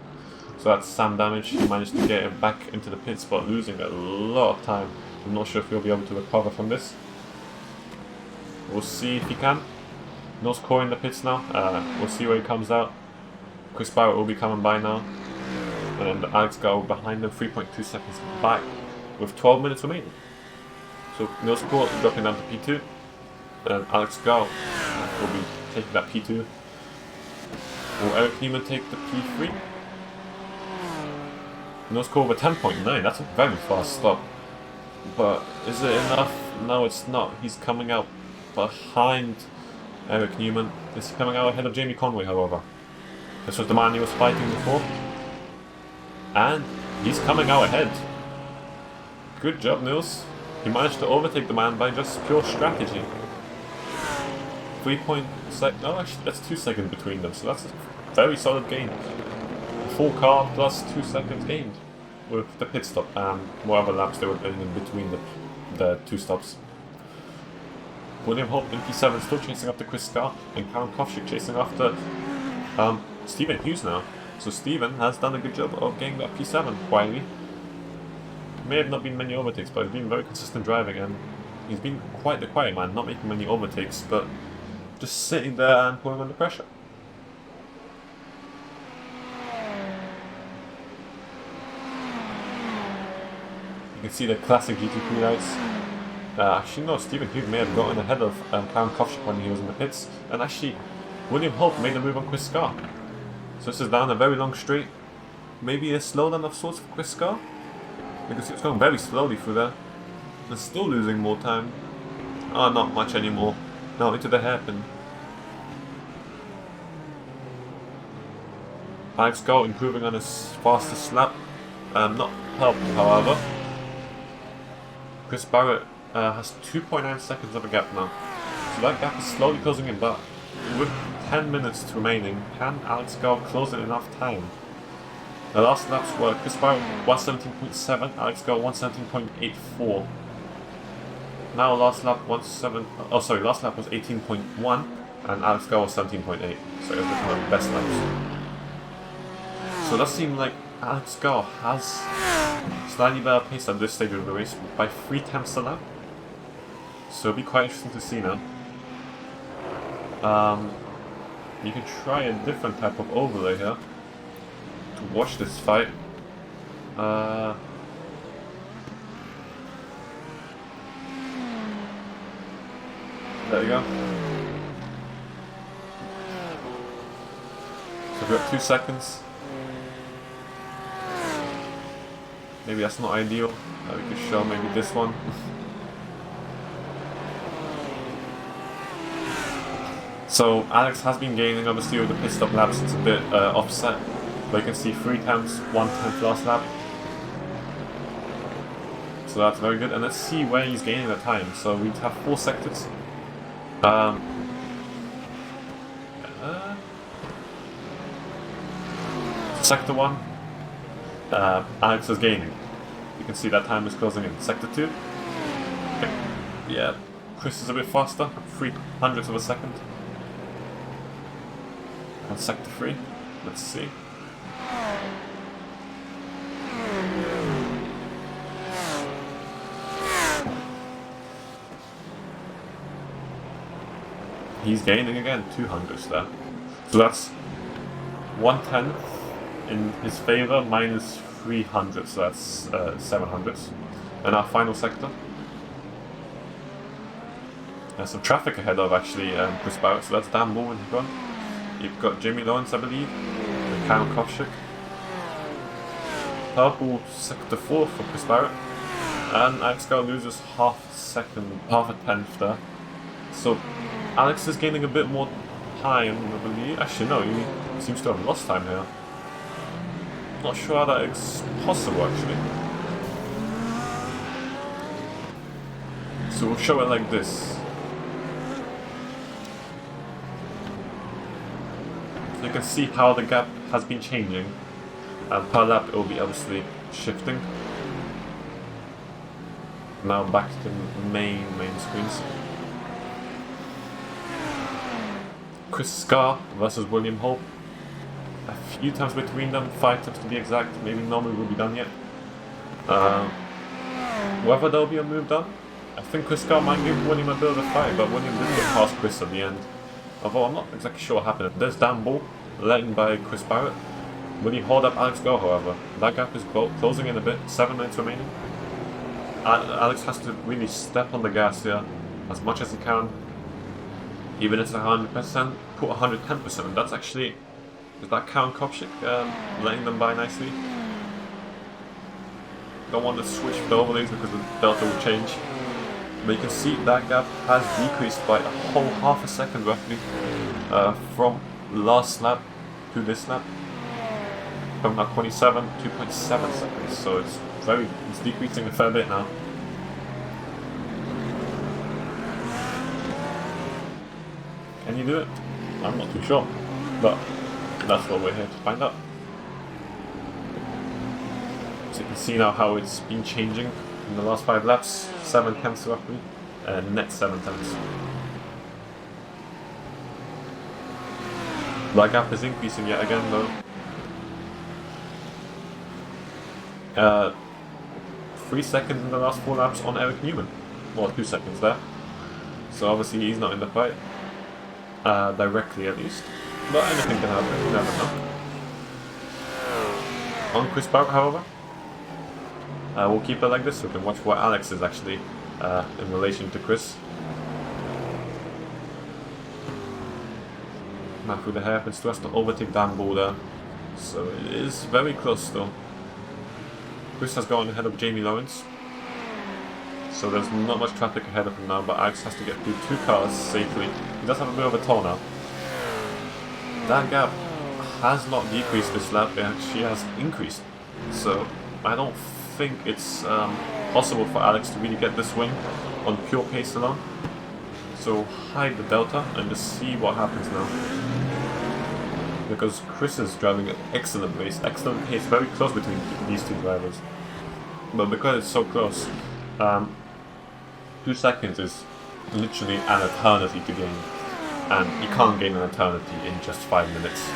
So that's some damage. He managed to get him back into the pit spot, losing a lot of time. I'm not sure if he'll be able to recover from this. We'll see if he can. No score in the pits now. We'll see where he comes out. Chris Barrett will be coming by now. And then Alex Go behind him, 3.2 seconds back with 12 minutes remaining. So no score, dropping down to P2. And Alex Go will be taking that P2. Will Eric Neiman take the P3? No score over 10.9, that's a very fast stop. But is it enough? No, it's not. He's coming out behind Eric Newman. Is he coming out ahead of Jamie Conway, however? This was the man he was fighting before. And he's coming out ahead. Good job, Nils. He managed to overtake the man by just pure strategy. 3.6. No, actually, that's 2 seconds between them, so that's a very solid gain. Full car plus 2 seconds gained with the pit stop and whatever laps they were doing in between the two stops. William Hope in P7 still chasing after Chris Scar, and Karen Kovchik chasing after Stephen Hughes now. So Stephen has done a good job of getting that P7 quietly. May have not been many overtakes, but he's been very consistent driving, and he's been quite the quiet man, not making many overtakes, but just sitting there and putting under pressure. You can see the classic GT3 lights. Actually, no, Stephen Hughes may have gotten ahead of Karen Kovchik when he was in the pits, and actually, William Hope made a move on Chris Scar. So this is down a very long straight. Maybe a slowdown of sorts for Chris Scar? Because he was going very slowly through there. And still losing more time. Oh, not much anymore. Now into the hairpin. Alex Go improving on his fastest lap. Not helped, however. Chris Barrett has 2.9 seconds of a gap now. So that gap is slowly closing in, but with 10 minutes remaining, can Alex Go close in enough time? The last laps were Chris Barrett 117.7, Alex Go 117.84. Now last lap last lap was 18.1 and Alex Go was 17.8. So it was the kind of best laps. So it does seem like Alex Go has slightly better pace at this stage of the race by 0.3 a lap. So it'll be quite interesting to see now. You can try a different type of overlay here to watch this fight. There we go. So we've got 2 seconds. Maybe that's not ideal. We could show maybe this one. So Alex has been gaining obviously with the pit stop laps. It's a bit offset, but you can see 3 times 1/10 last lap. So that's very good. And let's see where he's gaining the time. So we have 4 sectors. Sector 1, Alex is gaining. You can see that time is closing in. Sector 2, yeah, Chris is a bit faster, 0.03 of a second. And Sector 3, let's see. He's gaining again, 0.02 there. So that's 1/10 in his favour, minus 300, so that's 700s. And our final sector. There's some traffic ahead of actually Chris Barrett, so that's Dan Moore in front. You've got Jamie Lawrence, I believe, and Karen Kovshik. Purple sector 4 for Chris Barrett. And Alex Garr loses half a tenth there. So Alex is gaining a bit more time, I believe. Actually, no, he seems to have lost time here. Not sure how that is possible, actually. So we'll show it like this. So you can see how the gap has been changing. And per lap it will be obviously shifting. Now back to the main screens. Chris Garr versus William Hope. A few times between them, 5 times to be exact. Maybe no move will be done yet. Whether there'll be a move done, I think Chris Garr might give William a bit of a fight, but William did get past Chris at the end. Although I'm not exactly sure what happened. There's Dan Ball, led by Chris Barrett. Will he hold up Alex Garr, however? That gap is closing in a bit, 7 minutes remaining. Alex has to really step on the gas here as much as he can. Even if it's 100%, put 110%. And that's actually, is that Karen Kovshik letting them by nicely? Don't want to switch the overlays because the delta will change. But you can see that gap has decreased by a whole half a second roughly from last lap to this lap. From now 27, 2.7 seconds. So it's decreasing a fair bit now. Can you do it? I'm not too sure, but that's what we're here to find out. So you can see now how it's been changing in the last 5 laps, 7 tenths roughly, net 7 tenths. That gap is increasing yet again though. 3 seconds in the last 4 laps on Eric Newman. Well, 2 seconds there. So obviously he's not in the fight. Directly at least. But anything can happen, you never know. On Chris Barrett, however, we'll keep it like this so we can watch what Alex is actually in relation to Chris. Now through the hairpin, still has to overtake Dan Ball there. So it is very close still. Chris has gone ahead of Jamie Lawrence. So there's not much traffic ahead of him now, but Alex has to get through 2 cars safely. He does have a bit of a toll now. That gap has not decreased this lap, it actually has increased. So I don't think it's possible for Alex to really get this win on pure pace alone. So hide the delta and just see what happens now. Because Chris is driving an excellent pace, very close between these 2 drivers. But because it's so close, 2 seconds is literally an eternity to gain, and you can't gain an eternity in just 5 minutes.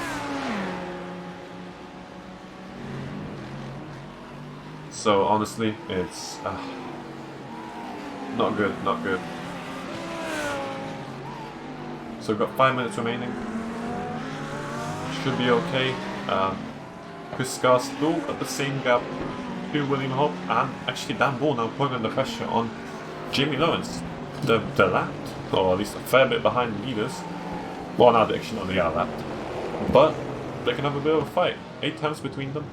So honestly, it's not good, not good. So we've got 5 minutes remaining. Should be okay. Chris Garr still at the same gap to William Hope, and actually Dan Ball now putting under pressure on Jamie Lawrence. They're lapped, or at least a fair bit behind the leaders. Well, now they're actually not, they are lapped. But they can have a bit of a fight. 8 times between them.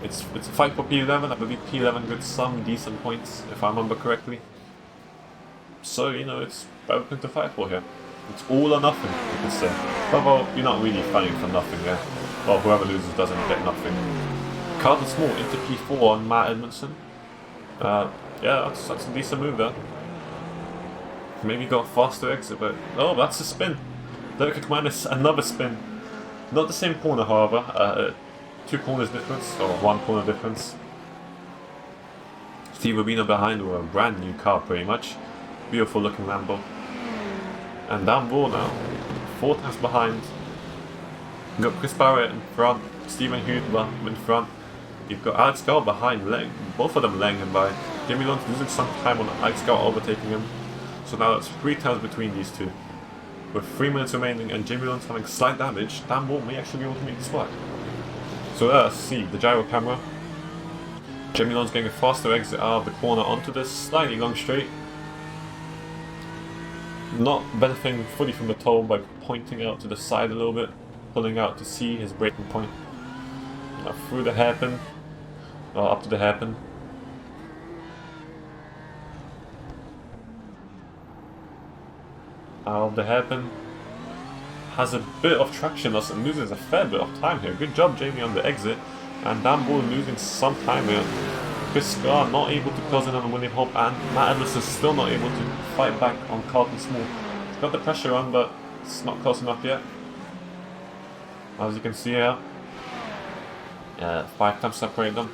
It's a fight for P11. I believe P11 got some decent points, if I remember correctly. So, you know, it's everything to fight for here. It's all or nothing, you could say. Although, you're not really fighting for nothing there. Well, whoever loses doesn't get nothing. Carter Small into P4 on Matt Edmondson. Yeah, that's a decent move there. Maybe got a faster exit, but... Oh, that's a spin! Derek McManus, another spin. Not the same corner, however. 2 corners difference, or 1 corner difference. Steve Rubino behind with a brand new car, pretty much. Beautiful looking Lambo. And Dan Ball now, 4 times behind. You've got Chris Barrett in front, Stephen Hudler in front. You've got Alex Garr behind, both of them laying him by. Jamie Lawrence losing some time on Alex Garr overtaking him. So now that's 3 times between these 2. With 3 minutes remaining and Jamie Lawrence having slight damage, Dan Ball may actually be able to make this work. So let's see, the gyro camera. Jamie Lowndes getting a faster exit out of the corner onto this slightly long straight. Not benefiting fully from the toe by pointing out to the side a little bit, pulling out to see his braking point. Through the hairpin, up to the hairpin. Out of the hairpin. Has a bit of traction loss and loses a fair bit of time here. Good job, Jamie, on the exit. And Dan Bull losing some time here. Chris Scar not able to close in on William Hope, and Matt Edwards is still not able to fight back on Carlton Small. He's got the pressure on, but it's not close enough yet. As you can see here, 5 times separate them.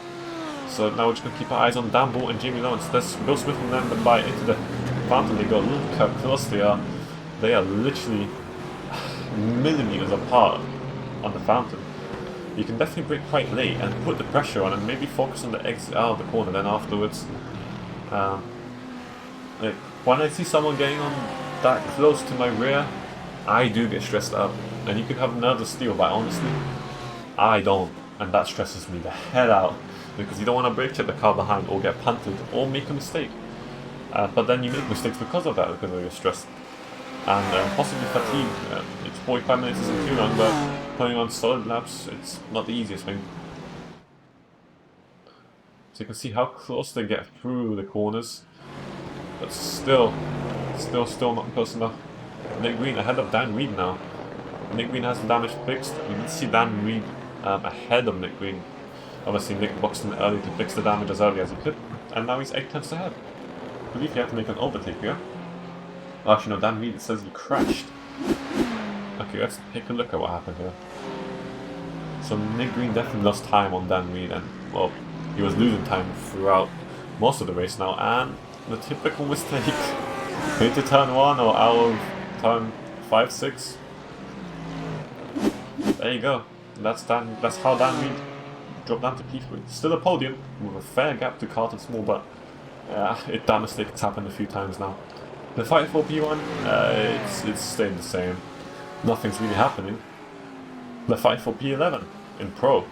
So now we're just going to keep our eyes on Dan Bull and Jamie Lowndes. There's Bill Smith and them by into the fountain. They got look how close they are. They are literally millimeters apart on the fountain. You can definitely brake quite late and put the pressure on and maybe focus on the exit out of the corner then afterwards. Like, when I see someone getting on that close to my rear, I do get stressed out. And you could have nervous steel, but honestly, I don't. And that stresses me the hell out. Because you don't want to brake check the car behind or get punted or make a mistake. But then you make mistakes because of that, because of your stress. And possibly fatigue. It's 45 minutes isn't too long, but putting on solid laps, it's not the easiest thing. So you can see how close they get through the corners, but still not close enough. Nick Green ahead of Dan Reed now. Nick Green has the damage fixed. We did see Dan Reed ahead of Nick Green. Obviously Nick boxed in early to fix the damage as early as he could, and now he's 8 tenths ahead. I believe you have to make an overtake here. Actually no, Dan Reed, it says he crashed. Okay, let's take a look at what happened here. So Nick Green definitely lost time on Dan Reed, and well, he was losing time throughout most of the race now, and the typical mistake into turn 1 or out of turn 5, 6. There you go. That's how Dan Reed dropped down to P3. Still a podium with a fair gap to Carlton Small, but that mistake has happened a few times now. The fight for P1, it's staying the same. Nothing's really happening. The fight for P11 in Pro.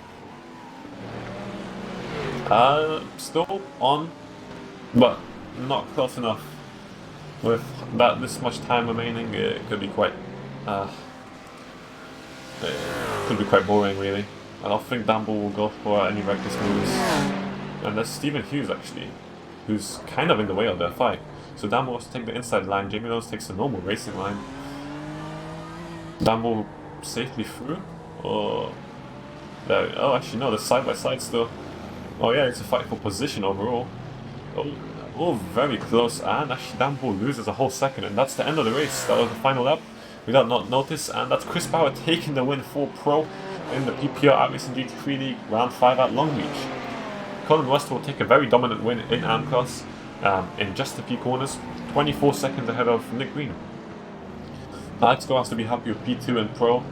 Still on, but not close enough. With this much time remaining, it could be quite boring, really. I don't think Dan Bull will go for any reckless moves. And there's Stephen Hughes actually, who's kind of in the way of their fight. So Dan Bull wants to take the inside line, Jamie Lowndes takes the normal racing line. Dan Bull safely through? Or... There, oh, actually no, they're side by side still. Oh yeah, it's a fight for position overall. Oh, very close, and actually Dan Bull loses a whole second, and that's the end of the race. That was the final lap, without not notice, and that's Chris Bauer taking the win for Pro in the PPR iRacing GT3 League Round 5 at Long Beach. Colin West will take a very dominant win in AM class in just a few corners, 24 seconds ahead of Nick Green. Alex Go has to be happy with P2 in Pro,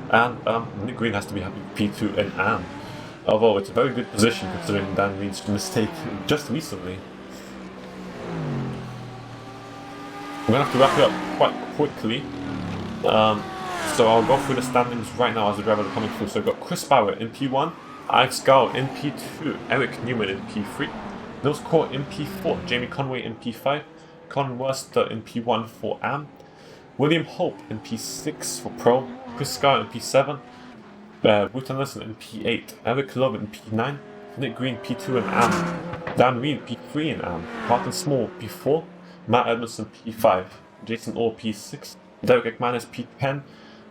and Nick Green has to be happy with P2 in AM. Although it's a very good position considering Dan Reed's mistake just recently. I'm going to have to wrap it up quite quickly. So I'll go through the standings right now as the drivers are coming through. So we've got Chris Bauer in P1, Alex Gao in P2, Eric Newman in P3, Nils Core in P4, Jamie Conway in P5, Colin Worcester in P1 for AM, William Hope in P6 for Pro, Chris Scar in P7, Wooten Listen in P8, Eric Love in P9, Nick Green P2 in AM, Dan Reed P3 in AM, Carlton Small P4, Matt Edmondson P5, Jason Orr P6, Derek McManus P10,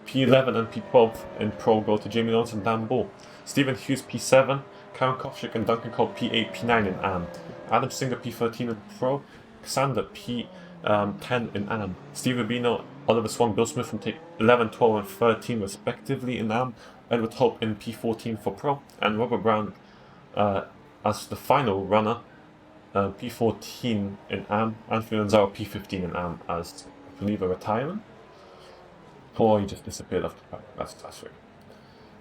P11 and P12 in Pro go to Jamie Lowndes and Dan Bull, Stephen Hughes P7, Karen Kovchik and Duncan Cole P8, P9 in AM, Adam Singer P13 in Pro, Cassandra P10 in AM, Steve Rubino, Oliver Swan, Bill Smith from take 11, 12 and 13 respectively in AM, Edward Hope in P14 for Pro, and Robert Brown as the final runner, P14 in AM, Anthony Lanzaro P15 in AM as, I believe, a retirement. Or he just disappeared after that's right.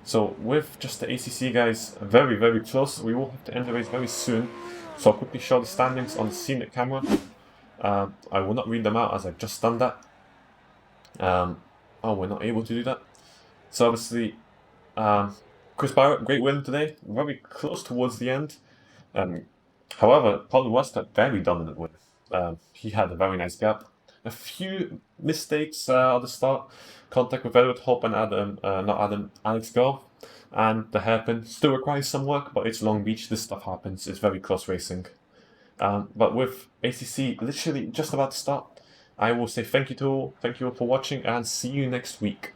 So with just the ACC guys very, very close, we will have to end the race very soon. So I'll quickly show the standings on the scenic camera. I will not read them out as I've just done that. Oh, we're not able to do that. So obviously, Chris Barrett, great win today. Very close towards the end. However, Paul West, a very dominant win. He had a very nice gap. A few mistakes at the start. Contact with Edward Hope and Alex Go. And the hairpin still requires some work, but it's Long Beach. This stuff happens. It's very close racing. But with ACC literally just about to start, I will say thank you all for watching and see you next week.